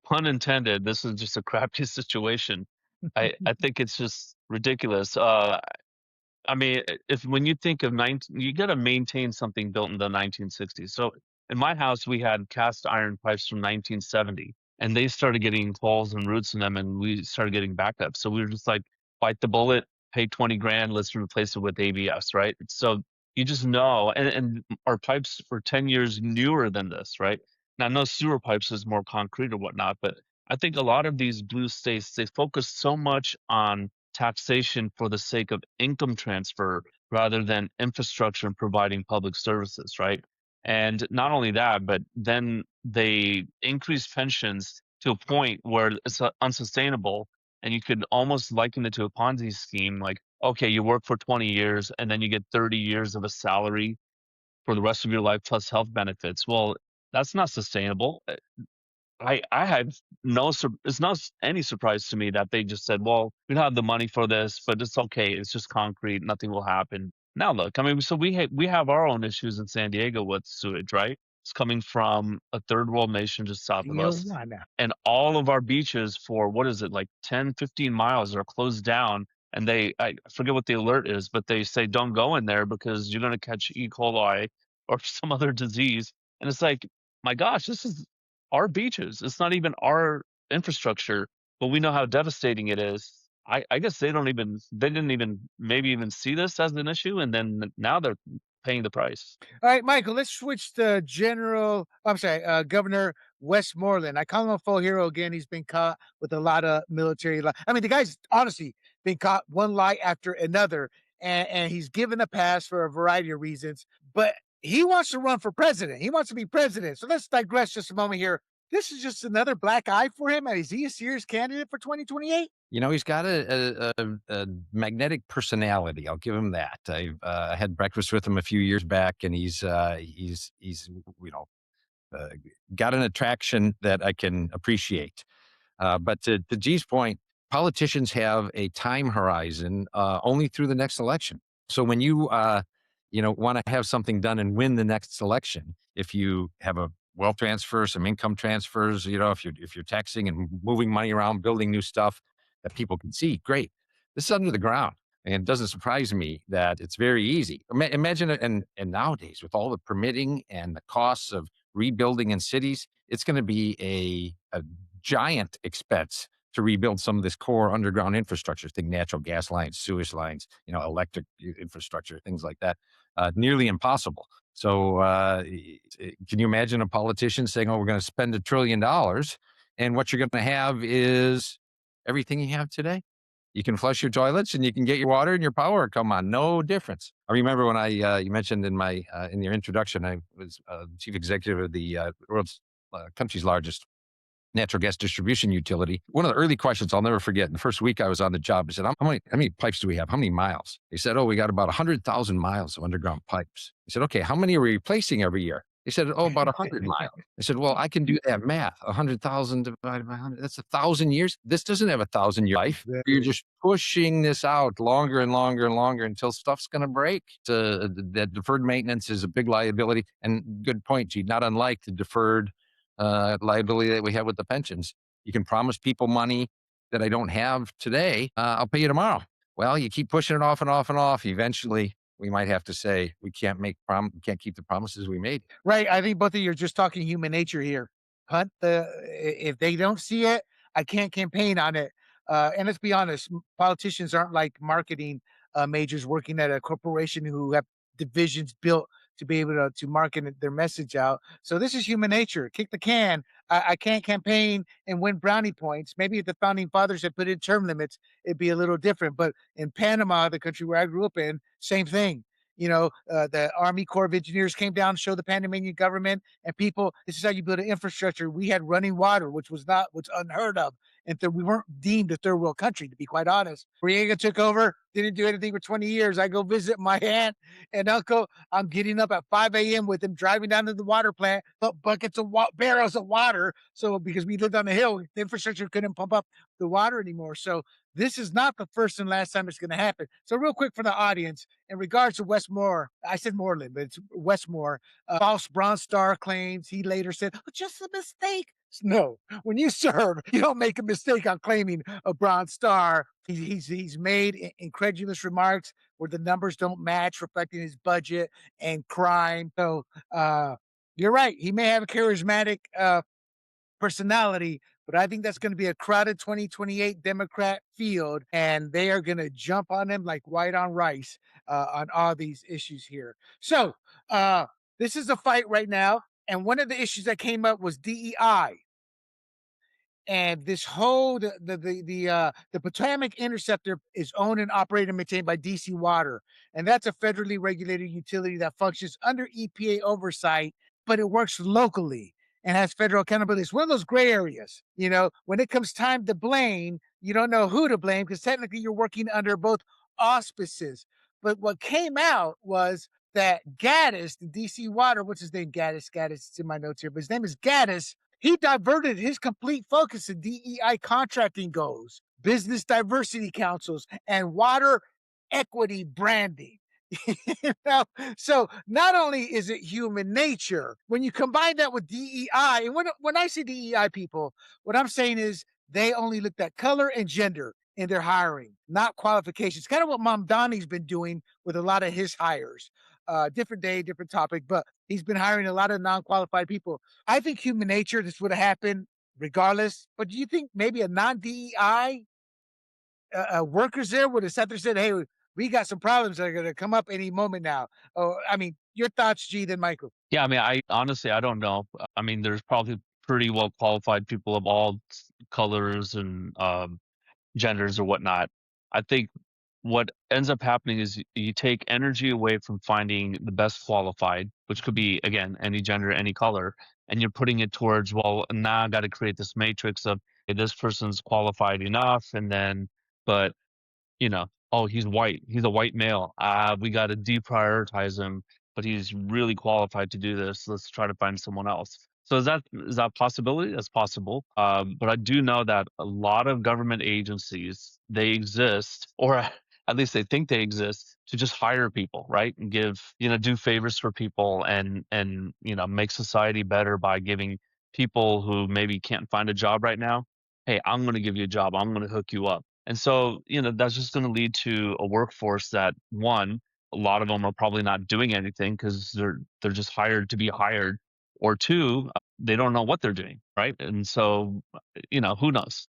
Pun intended. This is just a crappy situation. I think it's just ridiculous. I mean, if when you think of 19, you got to maintain something built in the 1960s. So in my house, we had cast iron pipes from 1970, and they started getting holes and roots in them, and we started getting backups. So we were just like, bite the bullet, pay 20 grand, let's replace it with ABS, right? So you just know, and our pipes were 10 years newer than this, right? Now, no sewer pipes is more concrete or whatnot, but I think a lot of these blue states, they focus so much on taxation for the sake of income transfer rather than infrastructure and providing public services, right? And not only that, but then they increase pensions to a point where it's unsustainable. And you could almost liken it to a Ponzi scheme. Like, okay, you work for 20 years and then you get 30 years of a salary for the rest of your life plus health benefits. Well, that's not sustainable. I had it's not any surprise to me that they just said, "Well, we don't have the money for this, but it's okay. It's just concrete. Nothing will happen." Now look, I mean, so we have our own issues in San Diego with sewage, right? It's coming from a third world nation just south of us. Tijuana. And all of our beaches for what is it, like 10, 15 miles are closed down. And I forget what the alert is, but they say don't go in there because you're going to catch E. coli or some other disease. And it's like, my gosh, this is our beaches. It's not even our infrastructure, but we know how devastating it is. I guess they didn't even maybe even see this as an issue, and then now they're paying the price. All right, Michael, let's switch to Governor Westmoreland. I call him a full hero again. He's been caught with a lot of military I mean, the guy's honestly been caught one lie after another, and he's given a pass for a variety of reasons, but he wants to run for president. He wants to be president. So let's digress just a moment here. This is just another black eye for him. And is he a serious candidate for 2028? He's got a magnetic personality. I'll give him that. I had breakfast with him a few years back, and he's got an attraction that I can appreciate. But to G's point, politicians have a time horizon only through the next election. So when you want to have something done and win the next election, if you have a wealth transfer, some income transfers, if you're taxing and moving money around, building new stuff that people can see, great. This is under the ground. And it doesn't surprise me that it's very easy. Imagine it, and nowadays with all the permitting and the costs of rebuilding in cities, it's going to be a giant expense to rebuild some of this core underground infrastructure. Think natural gas lines, sewage lines, electric infrastructure, things like that. Nearly impossible. So can you imagine a politician saying, "Oh, we're going to spend $1 trillion," and what you're going to have is everything you have today? You can flush your toilets and you can get your water and your power come on. No difference. I remember when you mentioned in your introduction, I was chief executive of the world's country's largest natural gas distribution utility. One of the early questions I'll never forget, in the first week I was on the job, I said, how many pipes do we have? How many miles? They said, "Oh, we got about 100,000 miles of underground pipes." I said, "Okay, how many are we replacing every year?" They said, "Oh, about 100 miles." I said, "Well, I can do that math. 100,000 divided by 100, that's 1,000 years. This doesn't have 1,000-year life. You're just pushing this out longer and longer and longer until stuff's going to break." That deferred maintenance is a big liability. And good point, G, not unlike the deferred liability that we have with the pensions. You can promise people money that I don't have today. I'll pay you tomorrow. Well, you keep pushing it off and off and off. Eventually, we might have to say we can't keep the promises we made. Right. I think both of you are just talking human nature here. If they don't see it, I can't campaign on it. And let's be honest, politicians aren't like marketing majors working at a corporation who have divisions built to be able to market their message out. So this is human nature. Kick the can. I can't campaign and win brownie points. Maybe if the founding fathers had put in term limits, it'd be a little different. But in Panama, the country where I grew up in, same thing. The Army Corps of Engineers came down to show the Panamanian government and people, this is how you build an infrastructure. We had running water, which was unheard of. And we weren't deemed a third world country, to be quite honest. Noriega took over, didn't do anything for 20 years. I go visit my aunt and uncle. I'm getting up at 5 a.m. with him, driving down to the water plant, buckets of barrels of water. So because we lived on the hill, the infrastructure couldn't pump up the water anymore. So this is not the first and last time it's going to happen. So real quick for the audience, in regards to Westmore, I said Moreland, but it's Westmore, false Bronze Star claims. He later said, oh, just a mistake. No, when you serve, you don't make a mistake on claiming a Bronze Star. He's made incredulous remarks where the numbers don't match, reflecting his budget and crime. So you're right. He may have a charismatic personality, but I think that's going to be a crowded 2028 Democrat field, and they are going to jump on him like white on rice on all these issues here. So this is a fight right now, and one of the issues that came up was DEI. And this whole the Potomac Interceptor is owned and operated and maintained by DC Water, and that's a federally regulated utility that functions under EPA oversight, but it works locally and has federal accountability. It's one of those gray areas, when it comes time to blame, you don't know who to blame because technically you're working under both auspices. But what came out was that Gaddis, the DC Water, what's his name? Gaddis, it's in my notes here, but his name is Gaddis. He diverted his complete focus to DEI contracting goals, business diversity councils, and water equity branding. So not only is it human nature, when you combine that with DEI, and when I say DEI people, what I'm saying is they only looked at color and gender in their hiring, not qualifications. Kind of what Mom Donnie's been doing with a lot of his hires. Different day, different topic, but he's been hiring a lot of non-qualified people. I think human nature, this would have happened regardless. But do you think maybe a non-DEI workers there would have sat there and said, hey, we got some problems that are going to come up any moment now? Oh, I mean, your thoughts, G, then Michael. Yeah, I mean, I honestly, I don't know. I mean, there's probably pretty well qualified people of all colors and genders or whatnot. I think what ends up happening is you take energy away from finding the best qualified, which could be, again, any gender, any color, and you're putting it towards, well, now I got to create this matrix of, hey, this person's qualified enough, and then, but oh, he's white. He's a white male. We got to deprioritize him, but he's really qualified to do this. Let's try to find someone else. So is that a possibility? That's possible. But I do know that a lot of government agencies, they exist, or at least they think they exist, to just hire people, right? And give, do favors for people and make society better by giving people who maybe can't find a job right now, hey, I'm going to give you a job. I'm going to hook you up. And so, that's just going to lead to a workforce that, one, a lot of them are probably not doing anything because they're just hired to be hired, or two, they don't know what they're doing, right? And so, who knows?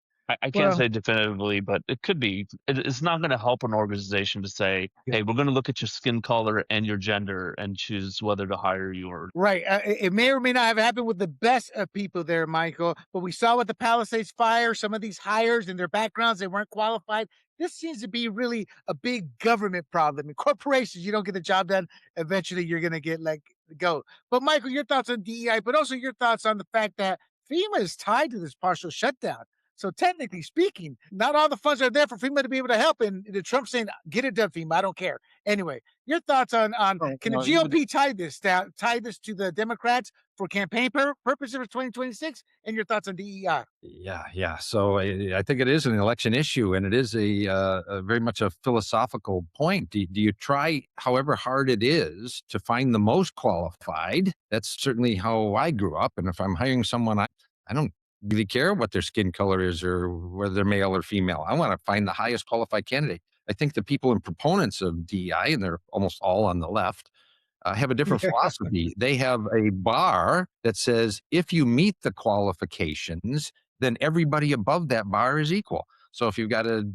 I can't Well, say definitively, but it could be. It's not going to help an organization to say, yeah. hey, we're going to look at your skin color and your gender and choose whether to hire you or. Right. It may or may not have happened with the best of people there, Michael, but we saw with the Palisades fire, some of these hires and their backgrounds, they weren't qualified. This seems to be really a big government problem. In corporations, you don't get the job done, eventually you're going to get let go. But Michael, your thoughts on DEI, but also your thoughts on the fact that FEMA is tied to this partial shutdown. So technically speaking, not all the funds are there for FEMA to be able to help. And the Trump saying, get it done, FEMA. I don't care. Anyway, your thoughts on can the GOP tie this to the Democrats for campaign purposes for 2026? And your thoughts on DEI? Yeah. So I think it is an election issue, and it is a very much a philosophical point. Do you try, however hard it is, to find the most qualified? That's certainly how I grew up. And if I'm hiring someone, I don't really care what their skin color is or whether they're male or female. I want to find the highest qualified candidate. I think the people and proponents of DEI, and they're almost all on the left, have a different philosophy. They have a bar that says if you meet the qualifications, then everybody above that bar is equal. So if you've got a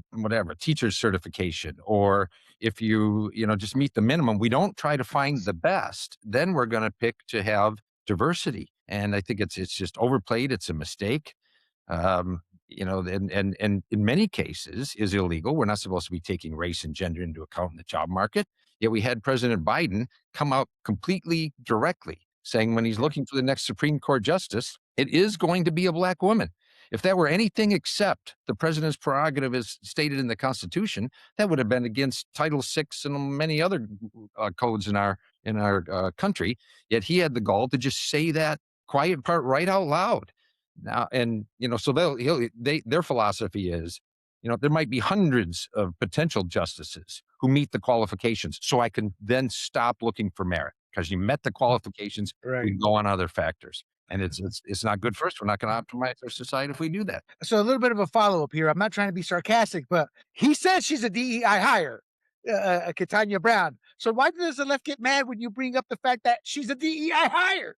teacher's certification, or if you, just meet the minimum, we don't try to find the best. Then we're going to pick to have diversity. And I think it's just overplayed. It's a mistake. And in many cases is illegal. We're not supposed to be taking race and gender into account in the job market. Yet we had President Biden come out completely directly saying when he's looking for the next Supreme Court justice, it is going to be a Black woman. If that were anything except the president's prerogative as stated in the Constitution, that would have been against Title VI and many other codes in our country. Yet he had the gall to just say that quiet part right out loud. Now, and so their philosophy is, there might be hundreds of potential justices who meet the qualifications, so I can then stop looking for merit because you met the qualifications. Right. We go on other factors. And it's not good for us. We're not going to optimize our society if we do that. So a little bit of a follow-up here. I'm not trying to be sarcastic, but he says she's a DEI hire, Katanya Brown. So why does the left get mad when you bring up the fact that she's a DEI hire?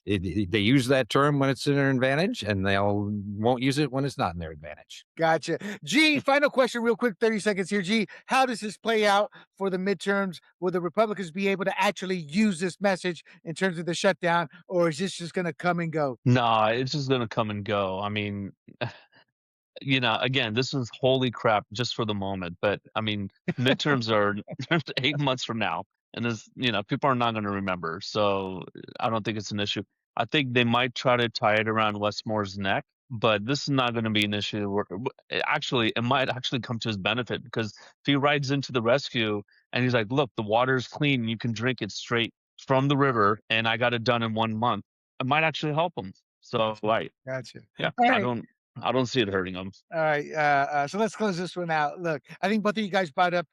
They use that term when it's in their advantage, and they won't use it when it's not in their advantage. Gotcha. G, final question real quick, 30 seconds here. G, how does this play out for the midterms? Will the Republicans be able to actually use this message in terms of the shutdown, or is this just going to come and go? No, it's just going to come and go. I mean, again, this is holy crap just for the moment. But I mean, midterms are 8 months from now. And this, people are not going to remember. So I don't think it's an issue. I think they might try to tie it around Westmore's neck, but this is not going to be an issue. It might actually come to his benefit because if he rides into the rescue and he's like, look, the water's clean. You can drink it straight from the river. And I got it done in 1 month. It might actually help him. So, right. Gotcha. Yeah. All right. I don't see it hurting him. All right. So let's close this one out. Look, I think both of you guys brought up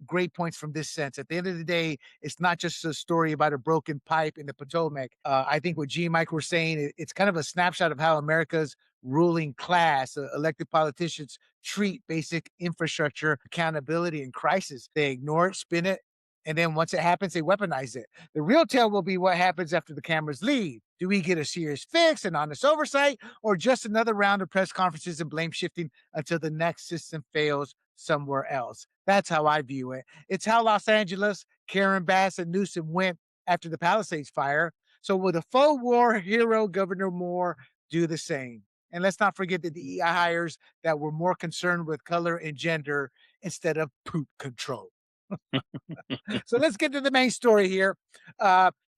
great points from this sense. At the end of the day, it's not just a story about a broken pipe in the Potomac. I think what G and Mike were saying, it's kind of a snapshot of how America's ruling class, elected politicians treat basic infrastructure, accountability, and crisis. They ignore it, spin it, and then once it happens, they weaponize it. The real tale will be what happens after the cameras leave. Do we get a serious fix and honest oversight, or just another round of press conferences and blame shifting until the next system fails somewhere else? That's how I view it. It's how Los Angeles, Karen Bass, and Newsom went after the Palisades fire. So will the faux war hero, Governor Moore, do the same? And let's not forget the DEI hires that were more concerned with color and gender instead of poop control. So let's get to the main story here.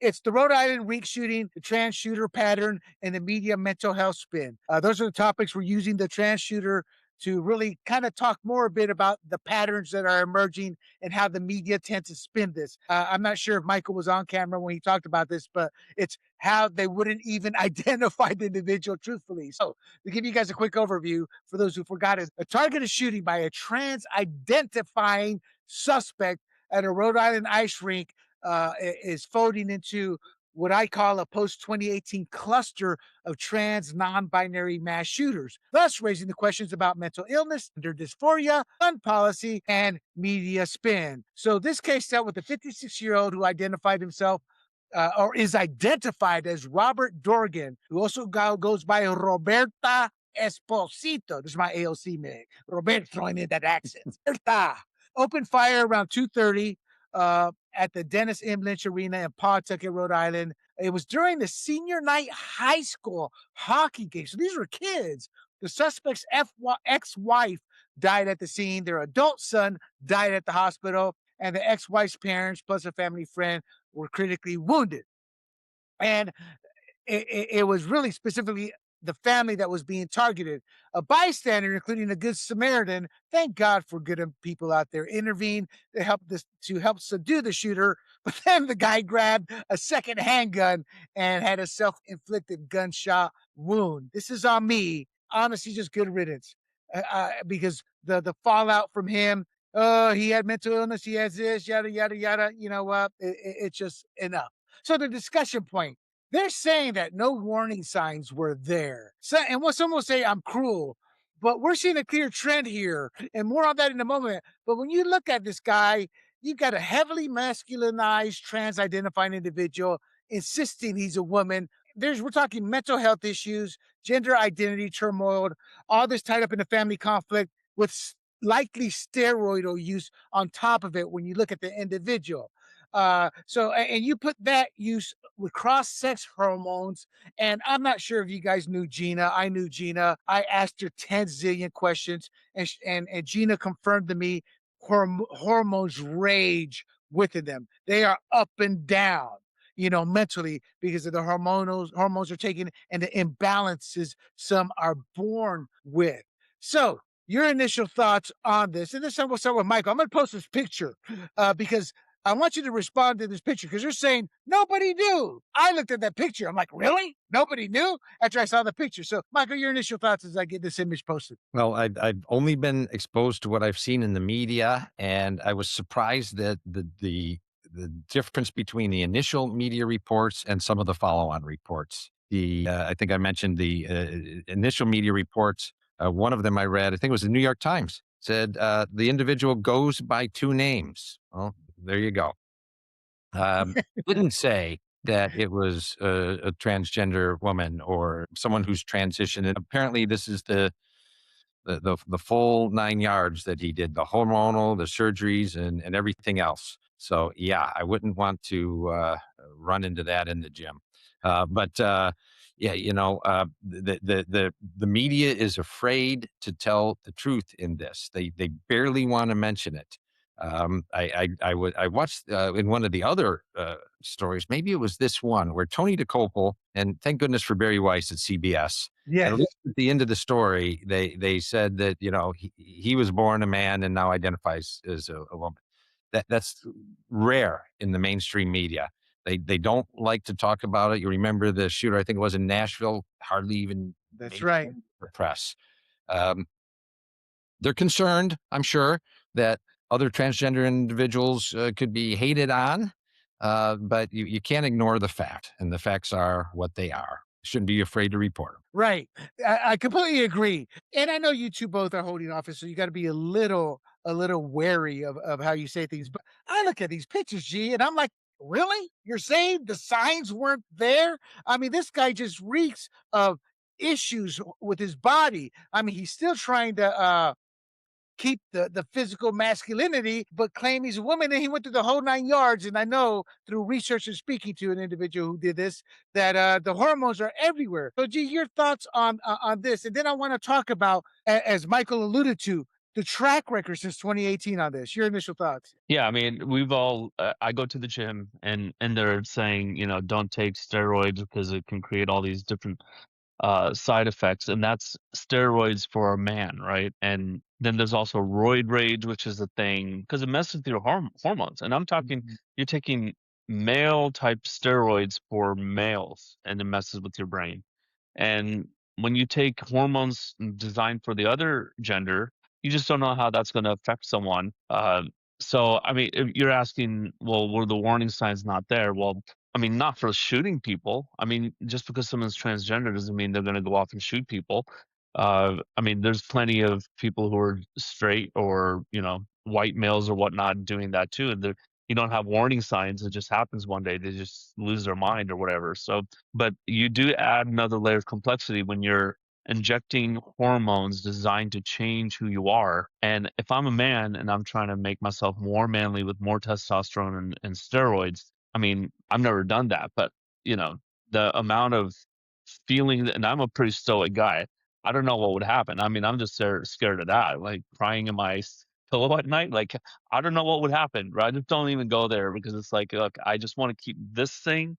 It's the Rhode Island reek shooting, the trans shooter pattern, and the media mental health spin. Those are the topics we're using the trans shooter to really kind of talk more a bit about the patterns that are emerging and how the media tends to spin this. I'm not sure if Michael was on camera when he talked about this, but it's how they wouldn't even identify the individual truthfully. So to give you guys a quick overview, for those who forgot it, a targeted shooting by a trans identifying suspect at a Rhode Island ice rink is folding into what I call a post-2018 cluster of trans non-binary mass shooters, thus raising the questions about mental illness, gender dysphoria, gun policy, and media spin. So this case dealt with a 56-year-old who identified himself or is identified as Robert Dorgan, who also goes by Roberta Esposito. This is my AOC man. Robert throwing in that accent. Opened fire around 2:30 at the Dennis M. Lynch Arena in Pawtucket, Rhode Island. It was during the senior night high school hockey game. So these were kids. The suspect's ex-wife died at the scene. Their adult son died at the hospital. And the ex-wife's parents, plus a family friend, were critically wounded. And it was really specifically the family that was being targeted. A bystander, including a good Samaritan, thank God for good people out there, intervened to help subdue the shooter. But then the guy grabbed a second handgun and had a self-inflicted gunshot wound. This is on me. Honestly, just good riddance, because the fallout from him. He had mental illness. He has this, yada yada yada. You know what? It's just enough. So the discussion point. They're saying that no warning signs were there. So, and what some will say, I'm cruel, but we're seeing a clear trend here, and more on that in a moment. But when you look at this guy, you've got a heavily masculinized, trans-identifying individual insisting he's a woman. We're talking mental health issues, gender identity turmoil, all this tied up in a family conflict with likely steroidal use on top of it when you look at the individual. And you put that use with cross-sex hormones, and I'm not sure if you guys knew Gina. I knew Gina. I asked her 10 zillion questions, and Gina confirmed to me hormones rage within them. They are up and down, mentally, because of the hormones are taken and the imbalances some are born with. So, your initial thoughts on this, and this time we'll start with Michael. I'm going to post this picture because I want you to respond to this picture because you're saying nobody knew. I looked at that picture. I'm like, really? Nobody knew after I saw the picture. So, Michael, your initial thoughts as I get this image posted. Well, I've only been exposed to what I've seen in the media, and I was surprised that the difference between the initial media reports and some of the follow-on reports. I think I mentioned the initial media reports. One of them I read, I think it was the New York Times, said the individual goes by two names. Well, there you go. Didn't say that it was a transgender woman or someone who's transitioned. And apparently, this is the full 9 yards that he did, the hormonal, the surgeries, and everything else. So yeah, I wouldn't want to run into that in the gym. But yeah, the media is afraid to tell the truth in this. They barely want to mention it. I watched in one of the other stories, maybe it was this one where Tony DeCopel, and thank goodness for Barry Weiss at CBS. At Yes. least at the end of the story, they said that he was born a man and now identifies as a woman. That's rare in the mainstream media. They don't like to talk about it. You remember the shooter? I think it was in Nashville. Hardly even That's made right. the press. Um, they're concerned, I'm sure, that other transgender individuals could be hated on, but you can't ignore the fact, and the facts are what they are. Shouldn't be afraid to report them. Right. I completely agree. And I know you two both are holding office, so you got to be a little wary of how you say things. But I look at these pictures, G, and I'm like, really? You're saying the signs weren't there? I mean, this guy just reeks of issues with his body. I mean, he's still trying to keep the physical masculinity, but claim he's a woman. And he went through the whole 9 yards. And I know through research and speaking to an individual who did this that the hormones are everywhere. So, G, your thoughts on this, and then I want to talk about, as Michael alluded to, the track record since 2018 on this. Your initial thoughts. Yeah, I mean, we've all. I go to the gym, and they're saying, don't take steroids because it can create all these different side effects, and that's steroids for a man, right? And then there's also roid rage, which is a thing because it messes with your hormones. And I'm talking, you're taking male type steroids for males, and it messes with your brain. And when you take hormones designed for the other gender, you just don't know how that's going to affect someone. So, I mean, if you're asking, well, were the warning signs not there? Well, I mean, not for shooting people. I mean, just because someone's transgender doesn't mean they're going to go off and shoot people. I mean, there's plenty of people who are straight or white males or whatnot doing that too. And you don't have warning signs. It just happens one day. They just lose their mind or whatever. So, but you do add another layer of complexity when you're injecting hormones designed to change who you are. And if I'm a man and I'm trying to make myself more manly with more testosterone and steroids, I mean, I've never done that, but you know, the amount of feeling, and I'm a pretty stoic guy. I don't know what would happen. I mean, I'm just scared of that, like crying in my pillow at night. Like, I don't know what would happen, right? I just don't even go there because it's like, look, I just want to keep this thing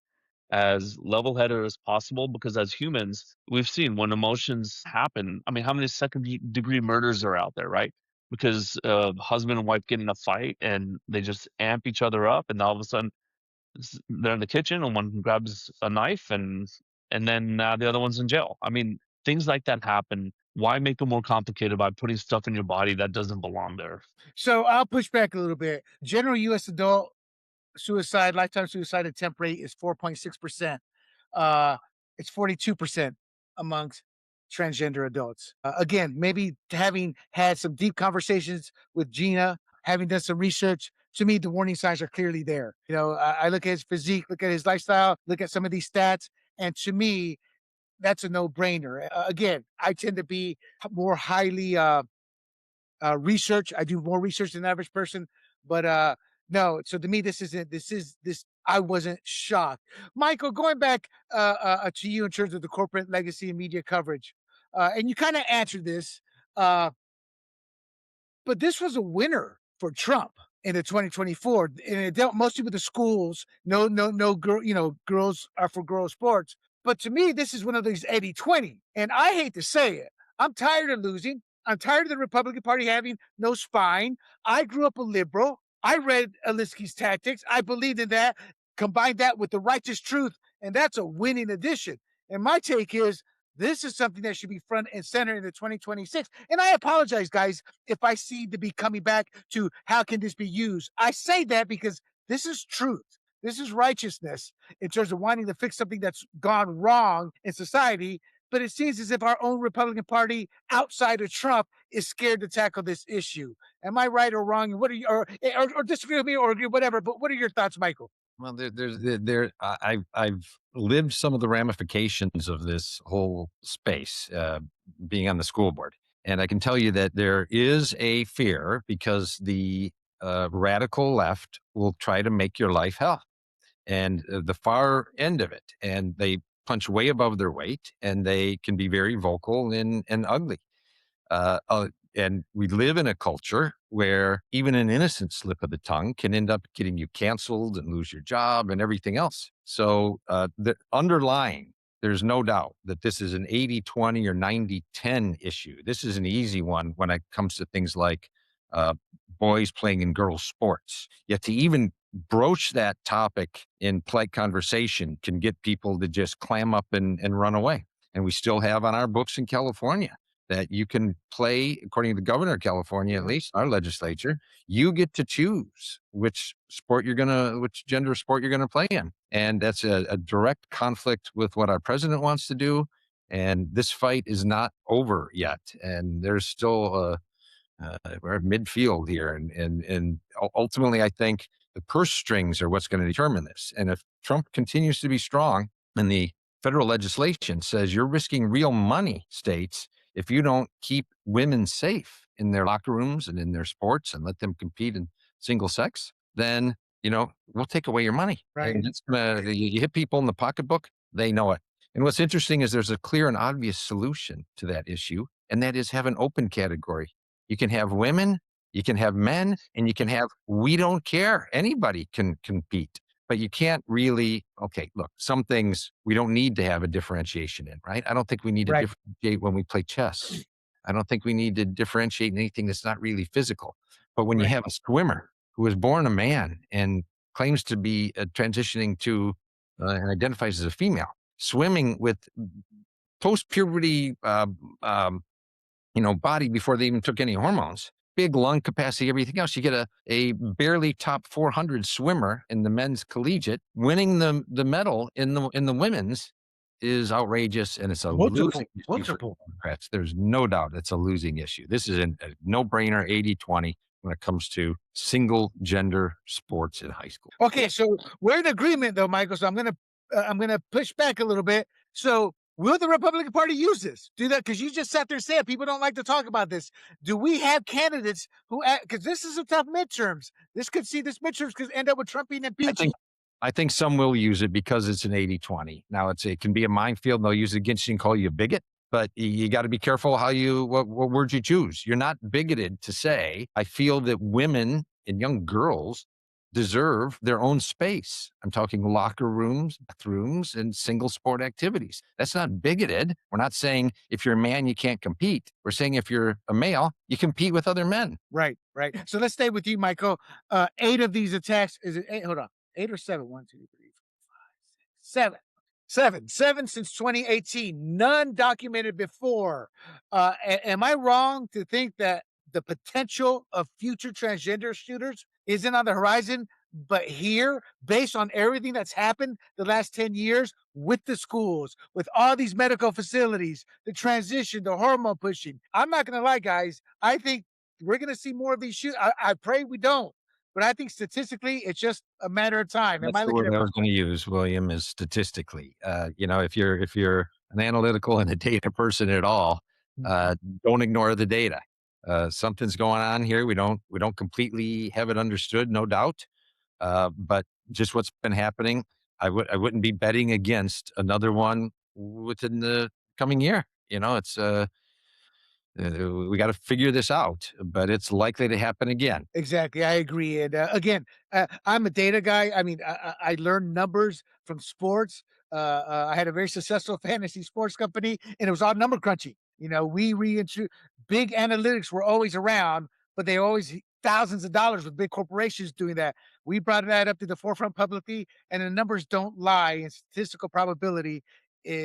as level-headed as possible because as humans, we've seen when emotions happen. I mean, how many second-degree murders are out there, right? Because husband and wife get in a fight and they just amp each other up, and all of a sudden they're in the kitchen and one grabs a knife and then the other one's in jail. I mean, things like that happen. Why make it more complicated by putting stuff in your body that doesn't belong there? So I'll push back a little bit. General U.S. adult suicide, lifetime suicide attempt rate is 4.6%. Uh, it's 42% amongst transgender adults. Again, maybe having had some deep conversations with Gina, having done some research, to me, the warning signs are clearly there. I look at his physique, look at his lifestyle, look at some of these stats, and to me, that's a no brainer. Again, I tend to be more highly research. I do more research than the average person, but no. So to me, this isn't. This. I wasn't shocked. Michael, going back to you in terms of the corporate legacy and media coverage, and you kind of answered this, but this was a winner for Trump in the 2024, and it dealt mostly with the schools. No girl, girls are for girls sports. But to me, this is one of these 80-20. And I hate to say it, I'm tired of losing. I'm tired of the Republican Party having no spine. I grew up a liberal. I read Alinsky's Tactics. I believed in that. Combine that with the righteous truth, and that's a winning edition. And my take is this is something that should be front and center in the 2026. And I apologize, guys, if I seem to be coming back to how can this be used. I say that because this is truth. This is righteousness in terms of wanting to fix something that's gone wrong in society. But it seems as if our own Republican Party outside of Trump is scared to tackle this issue. Am I right or wrong? What are you, or disagree with me or agree, whatever? But what are your thoughts, Michael? Well, I've lived some of the ramifications of this whole space, being on the school board, and I can tell you that there is a fear because the radical left will try to make your life hell, and the far end of it, and they punch way above their weight, and they can be very vocal and ugly. Uh, uh, and we live in a culture where even an innocent slip of the tongue can end up getting you canceled and lose your job and everything else. So the underlying, there's no doubt that this is an 80-20 or 90-10 issue. This is an easy one when it comes to things like boys playing in girls' sports. Yet to even broach that topic in polite conversation can get people to just clam up and run away. And we still have on our books in California that you can play, according to the governor of California, at least our legislature, you get to choose which gender sport you're gonna play in. And that's a direct conflict with what our president wants to do. And this fight is not over yet. And there's still we're at midfield here. And ultimately, I think the purse strings are what's going to determine this. And if Trump continues to be strong and the federal legislation says you're risking real money, states, if you don't keep women safe in their locker rooms and in their sports and let them compete in single sex, then we'll take away your money. Right. And it's you hit people in the pocketbook, they know it. And what's interesting is there's a clear and obvious solution to that issue, and that is have an open category. You can have women, you can have men, and you can have we don't care. Anybody can compete. But you can't really, okay, look, some things we don't need to have a differentiation in, right? I don't think we need to differentiate when we play chess. I don't think we need to differentiate in anything that's not really physical. But when you have a swimmer who was born a man and claims to be transitioning to and identifies as a female, swimming with post-puberty, body before they even took any hormones, big lung capacity, everything else. You get a barely top 400 swimmer in the men's collegiate winning the medal in the women's is outrageous, and it's a losing issue for Democrats. There's no doubt it's a losing issue. This is a no-brainer 80-20 when it comes to single gender sports in high school. Okay, so we're in agreement though, Michael. So I'm gonna push back a little bit. So will the Republican Party use this? Do that? Because you just sat there and said people don't like to talk about this. Do we have candidates who, because this is a tough midterms. This midterms could end up with Trump being impeached. I think some will use it because it's an 80-20. Now it can be a minefield and they'll use it against you and call you a bigot, but you got to be careful what words you choose. You're not bigoted to say, I feel that women and young girls deserve their own space. I'm talking locker rooms, bathrooms, and single sport activities. That's not bigoted. We're not saying if you're a man, you can't compete. We're saying if you're a male, you compete with other men. Right. So let's stay with you, Michael. 8 of these attacks, is it 8? Hold on. 8 or 7? 1, 2, 3, 4, 5, 6, 7. 7 since 2018. None documented before. Am I wrong to think that the potential of future transgender shooters isn't on the horizon, but here, based on everything that's happened the last 10 years with the schools, with all these medical facilities, the transition, the hormone pushing? I'm not going to lie, guys. I think we're going to see more of these shootings. I pray we don't. But I think statistically, it's just a matter of time. That's the word I was going to use, William, is statistically. If you're an analytical and a data person at all, don't ignore the data. Something's going on here. We don't completely have it understood, no doubt. But just what's been happening, I wouldn't be betting against another one within the coming year. It's we got to figure this out, but it's likely to happen again. Exactly, I agree, and, again, I'm a data guy. I mean, I learned numbers from sports. I had a very successful fantasy sports company, and it was all number crunching. We reintro big analytics were always around, but they always thousands of dollars with big corporations doing that. We brought that up to the forefront publicly, and the numbers don't lie, and statistical probability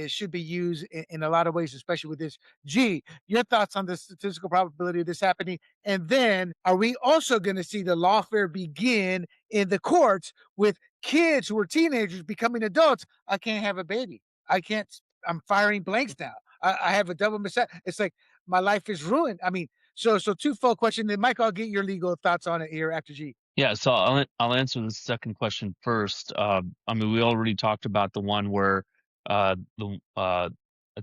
should be used in a lot of ways, especially with this. G, your thoughts on the statistical probability of this happening? And then are we also going to see the lawfare begin in the courts with kids who are teenagers becoming adults? I can't have a baby. I can't, I'm firing blanks now. I have a double mistake. It's like my life is ruined. I mean, so twofold question. Then, Mike, I'll get your legal thoughts on it here after G. Yeah, so I'll answer the second question first. I mean, we already talked about the one where the I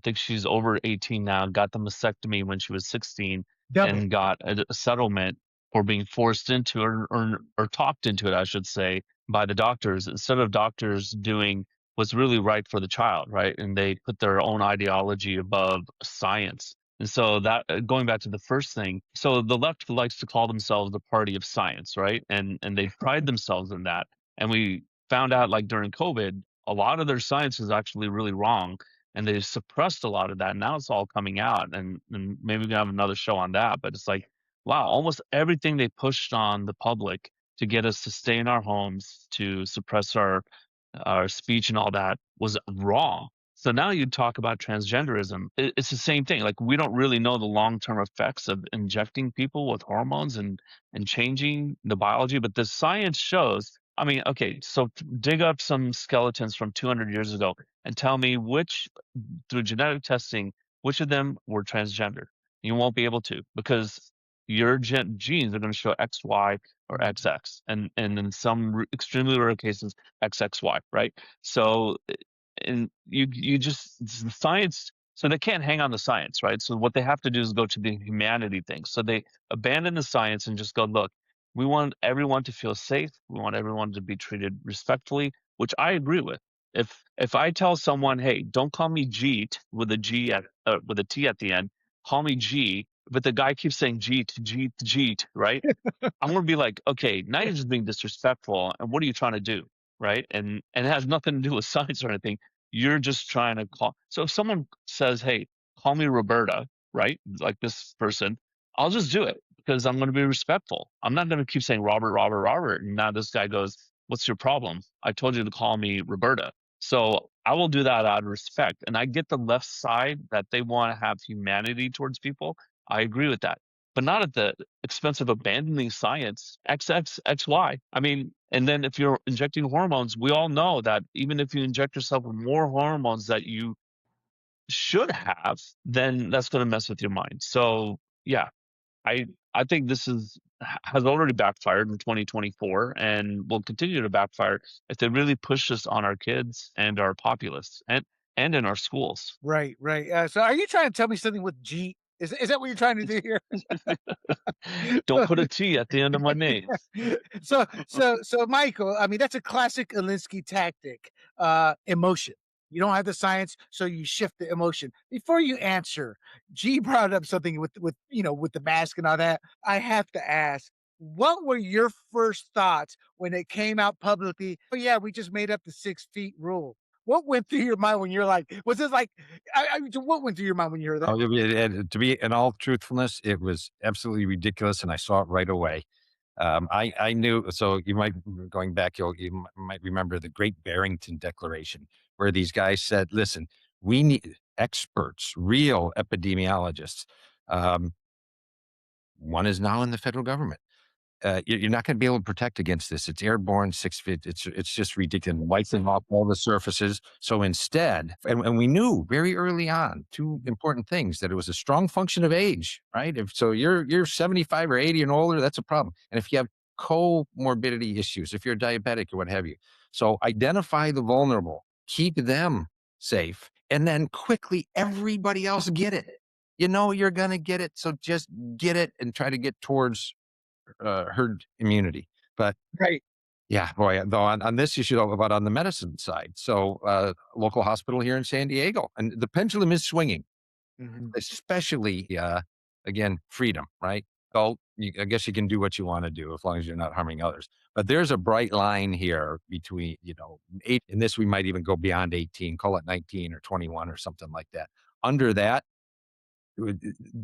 think she's over 18 now, got the mastectomy when she was 16, Double. and got a settlement for being forced into or talked into it, I should say, by the doctors instead of doctors doing what's really right for the child, right? And they put their own ideology above science. And so that going back to the first thing, so the left likes to call themselves the party of science, right? And they pride themselves in that. And we found out like during COVID, a lot of their science is actually really wrong, and they suppressed a lot of that. Now it's all coming out, and maybe we can have another show on that. But it's like, wow, almost everything they pushed on the public to get us to stay in our homes, to suppress our speech and all that was wrong. So now you talk about transgenderism. It's the same thing. Like we don't really know the long-term effects of injecting people with hormones and changing the biology, but the science shows. I mean, okay, so dig up some skeletons from 200 years ago and tell me which, through genetic testing, which of them were transgender. You won't be able to because your genes are going to show XY or XX, and in some extremely rare cases XXY, right? So and you just the science, so they can't hang on the science, right? So what they have to do is go to the humanity thing. So they abandon the science and just go, look, we want everyone to feel safe, we want everyone to be treated respectfully, which I agree with. If I tell someone, hey, don't call me Jeet with a G at with a T at the end, call me G, but the guy keeps saying Jeet, Jeet, Jeet, right? I'm gonna be like, okay, now you're just being disrespectful, and what are you trying to do, right? And it has nothing to do with science or anything. You're just trying to call. So if someone says, "Hey, call me Roberta," right? Like this person, I'll just do it because I'm going to be respectful. I'm not going to keep saying Robert, Robert, Robert. And now this guy goes, "What's your problem? I told you to call me Roberta." So I will do that out of respect. And I get the left side that they want to have humanity towards people. I agree with that, but not at the expense of abandoning science. XXXY. I mean, and then if you're injecting hormones, we all know that even if you inject yourself with more hormones that you should have, then that's going to mess with your mind. So yeah, I I think this has already backfired in 2024 and will continue to backfire if they really push this on our kids and our populace and in our schools. Right, right. So are you trying to tell me something with G? Is that what you're trying to do here? Don't put a T at the end of my name. So, Michael, I mean, that's a classic Alinsky tactic, emotion. You don't have the science, so you shift the emotion. Before you answer, G brought up something with the mask and all that. I have to ask, what were your first thoughts when it came out publicly? Oh yeah, we just made up the 6 feet rule. What went through your mind when you're like, was this like, what went through your mind when you heard that? Oh, to be in all truthfulness, it was absolutely ridiculous, and I saw it right away. I knew. So you might going back, might remember the Great Barrington Declaration, where these guys said, "Listen, we need experts, real epidemiologists." Um, One is now in the federal government. You're not going to be able to protect against this. It's airborne, 6 feet. It's just ridiculous. Wiping off all the surfaces. So instead, and we knew very early on two important things: that it was a strong function of age, right? If so, you're 75 or 80 and older, that's a problem. And if you have comorbidity issues, if you're diabetic or what have you, so identify the vulnerable, keep them safe, and then quickly everybody else get it. you know you're going to get it. So just get it and try to get towards herd immunity. But Right. yeah, boy, though on this issue though, about on the medicine side. So local hospital here in San Diego, and the pendulum is swinging, Mhm. especially again, freedom, right? So I guess you can do what you want to do as long as you're not harming others. But there's a bright line here between, eight, in this we might even go beyond 18, call it 19 or 21 or something like that. Under that,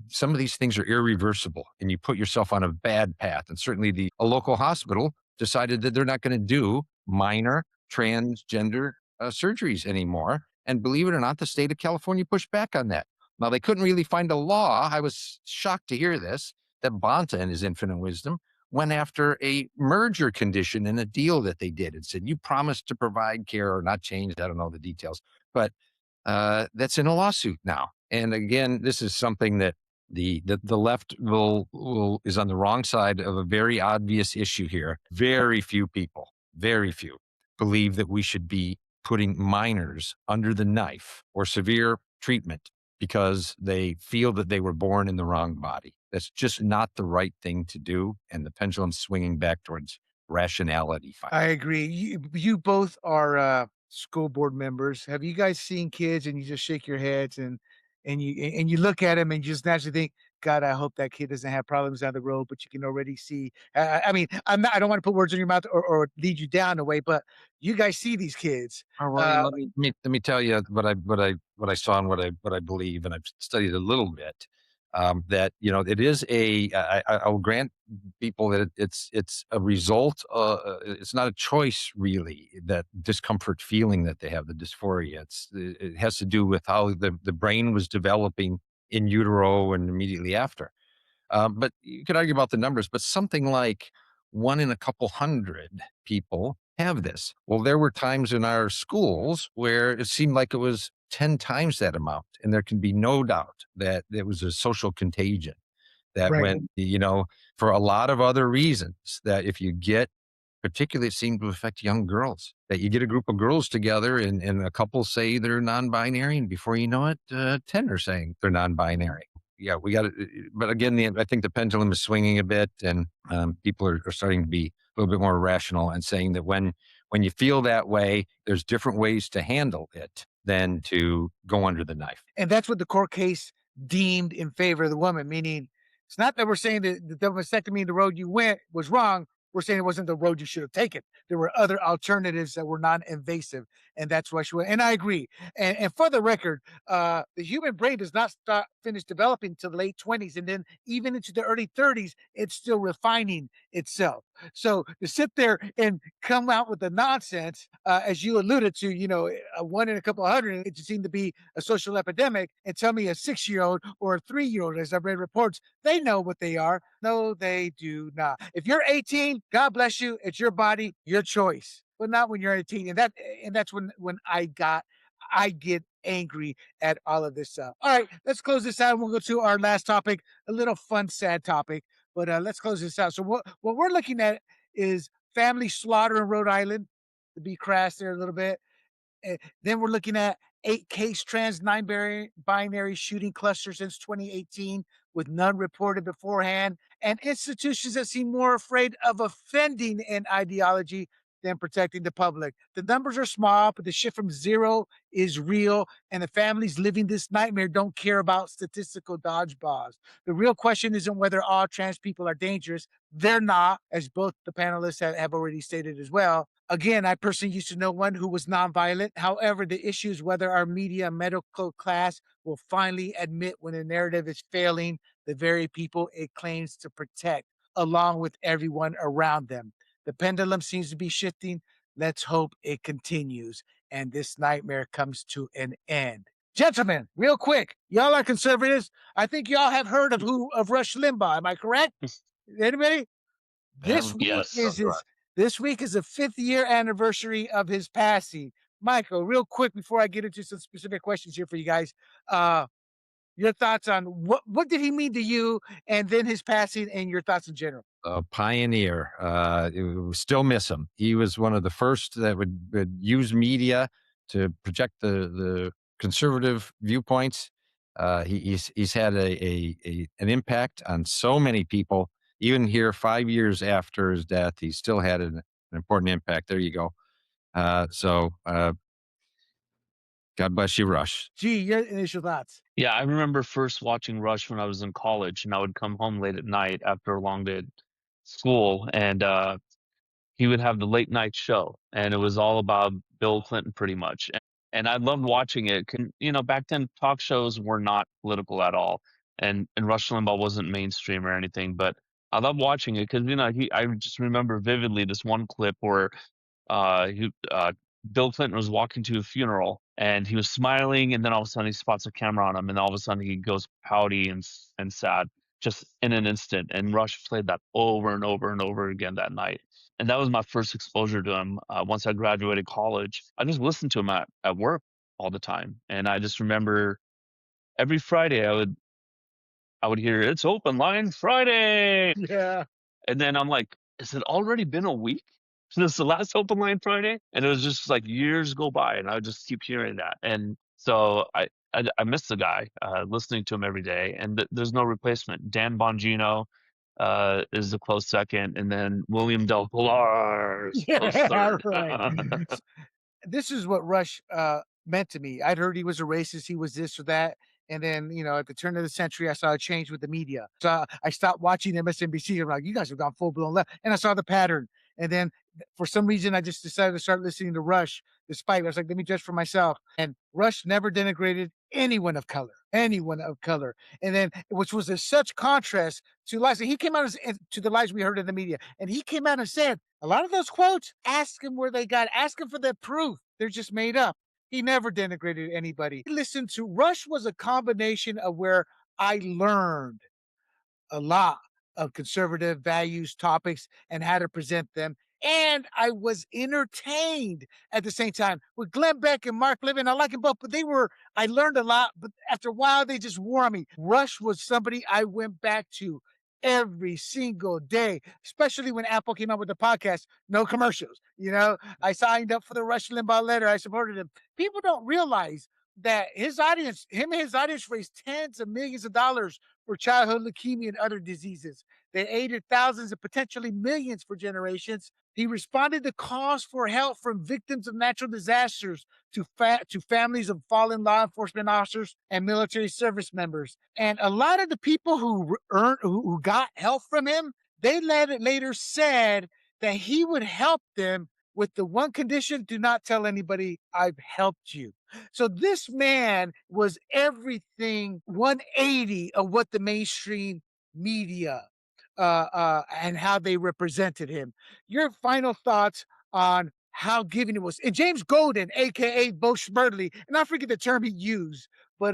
some of these things are irreversible and you put yourself on a bad path. And certainly a local hospital decided that they're not going to do minor transgender surgeries anymore. And believe it or not, the state of California pushed back on that. Now, they couldn't really find a law. I was shocked to hear this, that Bonta, in his infinite wisdom, went after a merger condition in a deal that they did and said, you promised to provide care or not change. I don't know the details, but that's in a lawsuit now. And again, this is something that the left will is on the wrong side of a very obvious issue here. Very few people, very few, believe that we should be putting minors under the knife or severe treatment because they feel that they were born in the wrong body. That's just not the right thing to do. And the pendulum's swinging back towards rationality. I agree. You both are school board members. Have you guys seen kids and you just shake your heads and you look at them and you just naturally think, God, I hope that kid doesn't have problems down the road. But you can already see. I mean, I don't want to put words in your mouth or lead you down the way, but you guys see these kids. Oh, well, Uh, let me tell you what I saw and what I believe, and I've studied a little bit. That it is I will grant people that it's a result. It's not a choice really. That discomfort feeling that they have, the dysphoria. It has to do with how the brain was developing in utero and immediately after. But you could argue about the numbers, but something like one in a couple hundred people have this. Well, there were times in our schools where it seemed like it was 10 times that amount. And there can be no doubt that it was a social contagion that right. when, for a lot of other reasons, that if you get, particularly it seemed to affect young girls, that you get a group of girls together and a couple say they're non-binary, and before you know it, 10 are saying they're non-binary. Yeah, we got to, but again, I think the pendulum is swinging a bit, and people are starting to be a little bit more rational and saying that when you feel that way, there's different ways to handle it than to go under the knife. And that's what the court case deemed in favor of the woman, meaning it's not that we're saying that the vasectomy, the road you went was wrong. We're saying it wasn't the road you should have taken. There were other alternatives that were non-invasive, and that's why she went. And I agree. And for the record, the human brain does not finish developing until the late 20s, and then even into the early 30s, it's still refining itself. So to sit there and come out with the nonsense, as you alluded to, a one in a couple of hundred, it just seemed to be a social epidemic, and tell me a 6-year-old or a 3-year-old, as I've read reports, they know what they are. No, they do not. If you're 18, God bless you. It's your body, your choice, but not when you're 18. And that's when I get angry at all of this stuff. All right, let's close this out. We'll go to our last topic, a little fun, sad topic, but let's close this out. So what we're looking at is family slaughter in Rhode Island, to be crass there a little bit. Then we're looking at 8 case trans binary shooting cluster since 2018 with none reported beforehand, and institutions that seem more afraid of offending an ideology than protecting the public. The numbers are small, but the shift from zero is real, and the families living this nightmare don't care about statistical dodgeballs. The real question isn't whether all trans people are dangerous. They're not, as both the panelists have already stated as well. Again, I personally used to know one who was nonviolent. However, the issue is whether our media and medical class will finally admit when a narrative is failing the very people it claims to protect, along with everyone around them. The pendulum seems to be shifting. Let's hope it continues and this nightmare comes to an end. Gentlemen, real quick, y'all are conservatives. I think y'all have heard of Rush Limbaugh. Am I correct? Anybody? This week Yes. is his this week is the 5th-year anniversary of his passing. Michael, real quick before I get into some specific questions here for you guys, your thoughts on what did he mean to you, and then his passing, and your thoughts in general. A pioneer. We still miss him. He was one of the first that would use media to project the conservative viewpoints. He's had an impact on so many people. Even here, 5 years after his death, he still had an important impact. There you go. God bless you, Rush. Gee, your initial thoughts. Yeah, I remember first watching Rush when I was in college, and I would come home late at night after a long day at school, and he would have the late night show, and it was all about Bill Clinton pretty much. And I loved watching it. Back then talk shows were not political at all, and Rush Limbaugh wasn't mainstream or anything, but I loved watching it because I just remember vividly this one clip where Bill Clinton was walking to a funeral and he was smiling, and then all of a sudden he spots a camera on him, and all of a sudden he goes pouty and sad just in an instant. And Rush played that over and over and over again that night. And that was my first exposure to him. Once I graduated college, I just listened to him at work all the time. And I just remember every Friday I would hear it's open line Friday. Yeah. And then I'm like, has it already been a week since the last open line Friday? And it was just like years go by, and I would just keep hearing that. And so I miss the guy, listening to him every day, and there's no replacement. Dan Bongino is a close second, and then William Del Pilar is close Yeah, third. right. This is what Rush meant to me. I'd heard he was a racist, he was this or that. And then, at the turn of the century, I saw a change with the media. So I stopped watching MSNBC. I'm like, you guys have gone full blown left. And I saw the pattern. And then for some reason, I just decided to start listening to Rush, despite I was like, let me judge for myself. And Rush never denigrated anyone of color, anyone of color. And then, which was a such contrast to lies. He came out to the lies we heard in the media. And he came out and said, a lot of those quotes, ask him where they got, ask him for the proof. They're just made up. He never denigrated anybody. Listen to Rush was a combination of where I learned a lot of conservative values, topics, and how to present them. And I was entertained at the same time. With Glenn Beck and Mark Levin, I like them both, but I learned a lot, but after a while, they just wore on me. Rush was somebody I went back to every single day, especially when Apple came out with the podcast, no commercials. I signed up for the Rush Limbaugh letter. I supported him. People don't realize that him and his audience raised tens of millions of dollars for childhood leukemia and other diseases. They aided thousands and potentially millions for generations. He responded to calls for help from victims of natural disasters to families of fallen law enforcement officers and military service members. And a lot of the people who got help from him, they later said that he would help them with the one condition: do not tell anybody I've helped you. So this man was everything 180 of what the mainstream media and how they represented him. Your final thoughts on how giving it was. And James Golden, aka Bo Schmerdley, and I forget the term he used, but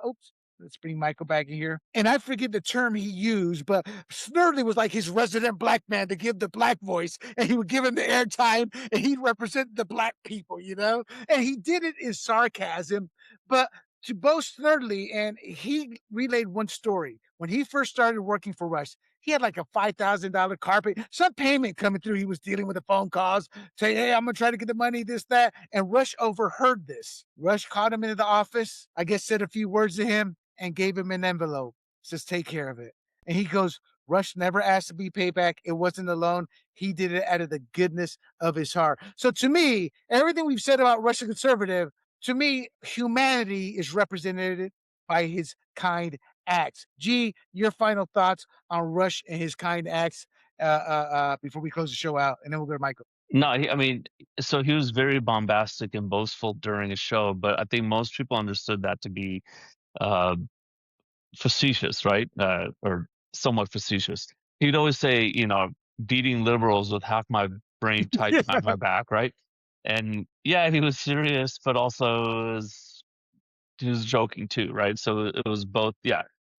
oops. Let's bring Michael back in here. And I forget the term he used, but Snurdly was like his resident black man to give the black voice, and he would give him the airtime, and he'd represent the black people, And he did it in sarcasm, but to Bo Snurdly, and he relayed one story. When he first started working for Rush, he had like a $5,000 carpet, some payment coming through. He was dealing with the phone calls, saying, hey, I'm going to try to get the money, this, that. And Rush overheard this. Rush called him into the office, I guess said a few words to him, and gave him an envelope. Says, take care of it. And he goes, Rush never asked to be paid back. It wasn't a loan. He did it out of the goodness of his heart. So to me, everything we've said about Rush the Conservative, to me, humanity is represented by his kind acts. G, your final thoughts on Rush and his kind acts before we close the show out, and then we'll go to Michael. No, so he was very bombastic and boastful during his show, but I think most people understood that to be facetious, right? Or somewhat facetious. He'd always say, beating liberals with half my brain tight behind my back, right? And yeah, he was serious, but also he was joking too, right? So it was both,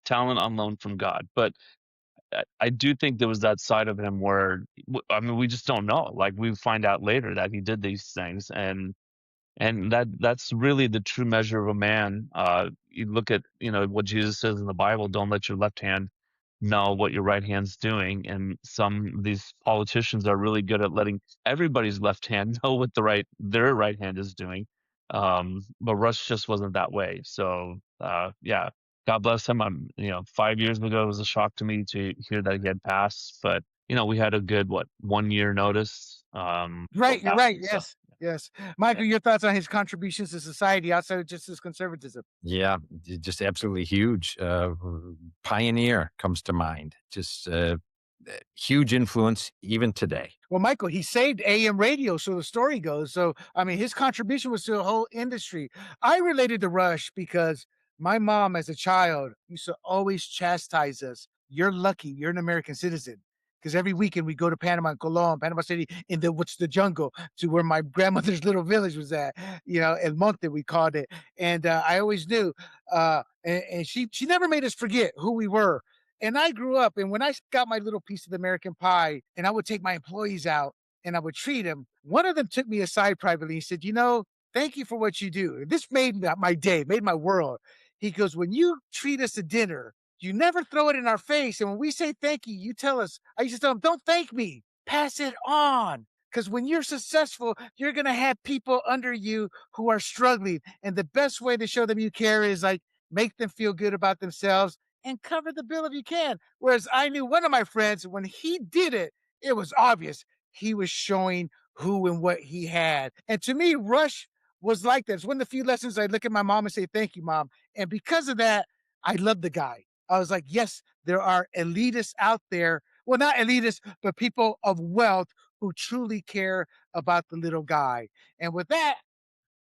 talent on loan from God. But I do think there was that side of him where, we just don't know. Like, we find out later that he did these things, and that's really the true measure of a man. You look at what Jesus says in the Bible: don't let your left hand know what your right hand's doing. And some of these politicians are really good at letting everybody's left hand know what their right hand is doing. But Rush just wasn't that way. So yeah, God bless him. 5 years ago, it was a shock to me to hear that he had passed, but we had a good 1 year notice. Right, you're right. So Yes, yes. Michael, your thoughts on his contributions to society outside of just his conservatism? Yeah, just absolutely huge. Pioneer comes to mind. Just huge influence even today. Well, Michael, he saved AM radio, so the story goes. So, I mean, his contribution was to the whole industry. I related to Rush because my mom, as a child, used to always chastise us. You're lucky you're an American citizen. Because every weekend we go to Panama and Colon, Panama City, in the jungle to where my grandmother's little village was at, El Monte, we called it. And I always knew. And she never made us forget who we were. And I grew up, and when I got my little piece of the American pie, and I would take my employees out and I would treat them, one of them took me aside privately. He said, thank you for what you do. This made my day, made my world. He goes, when you treat us to dinner, you never throw it in our face. And when we say thank you, you tell us, I used to tell him, don't thank me, pass it on. Because when you're successful, you're going to have people under you who are struggling. And the best way to show them you care is like make them feel good about themselves and cover the bill if you can. Whereas I knew one of my friends, when he did it, it was obvious he was showing who and what he had. And to me, Rush was like that. It's one of the few lessons I look at my mom and say, thank you, mom. And because of that, I love the guy. I was like, yes, there are elitists out there. Well, not elitists, but people of wealth who truly care about the little guy. And with that,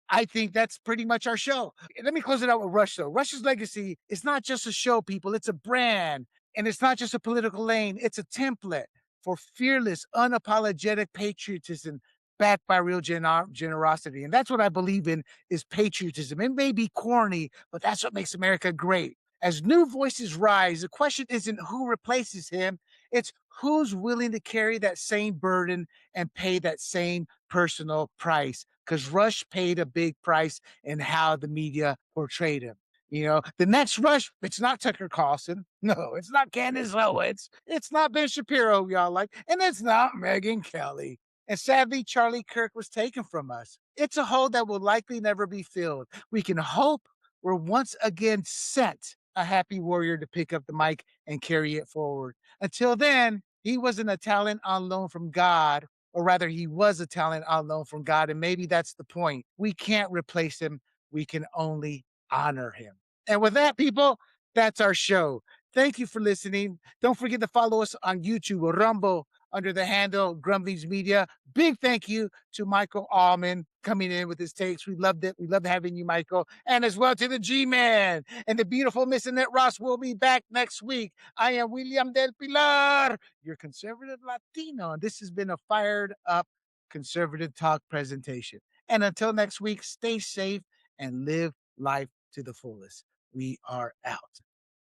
I think that's pretty much our show. Let me close it out with Rush, though. Rush's legacy is not just a show, people. It's a brand. And it's not just a political lane. It's a template for fearless, unapologetic patriotism backed by real generosity. And that's what I believe in is patriotism. It may be corny, but that's what makes America great. As new voices rise, the question isn't who replaces him. It's who's willing to carry that same burden and pay that same personal price. Because Rush paid a big price in how the media portrayed him. The next Rush, it's not Tucker Carlson. No, it's not Candace Owens. It's not Ben Shapiro, y'all like, and it's not Megyn Kelly. And sadly, Charlie Kirk was taken from us. It's a hole that will likely never be filled. We can hope we're once again sent a happy warrior to pick up the mic and carry it forward. Until then, he wasn't a talent on loan from God, or rather, he was a talent on loan from God. And maybe that's the point. We can't replace him. We can only honor him. And with that, people, that's our show. Thank you for listening. Don't forget to follow us on YouTube or Rumble under the handle Grumblings Media. Big thank you to Michael Allman coming in with his takes. We loved it. We loved having you, Michael. And as well to the G-Man and the beautiful Miss Annette Ross. Will be back next week. I am William Del Pilar, your conservative Latino. And this has been a fired up conservative talk presentation. And until next week, stay safe and live life to the fullest. We are out.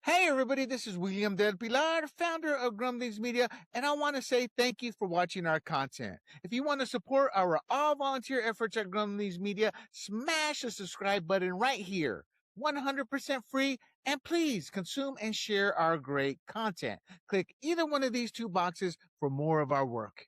Hey, everybody, this is William Del Pilar, founder of Grumblings Media, and I want to say thank you for watching our content. If you want to support our all-volunteer efforts at Grumblings Media, smash the subscribe button right here. 100% free, and please consume and share our great content. Click either one of these two boxes for more of our work.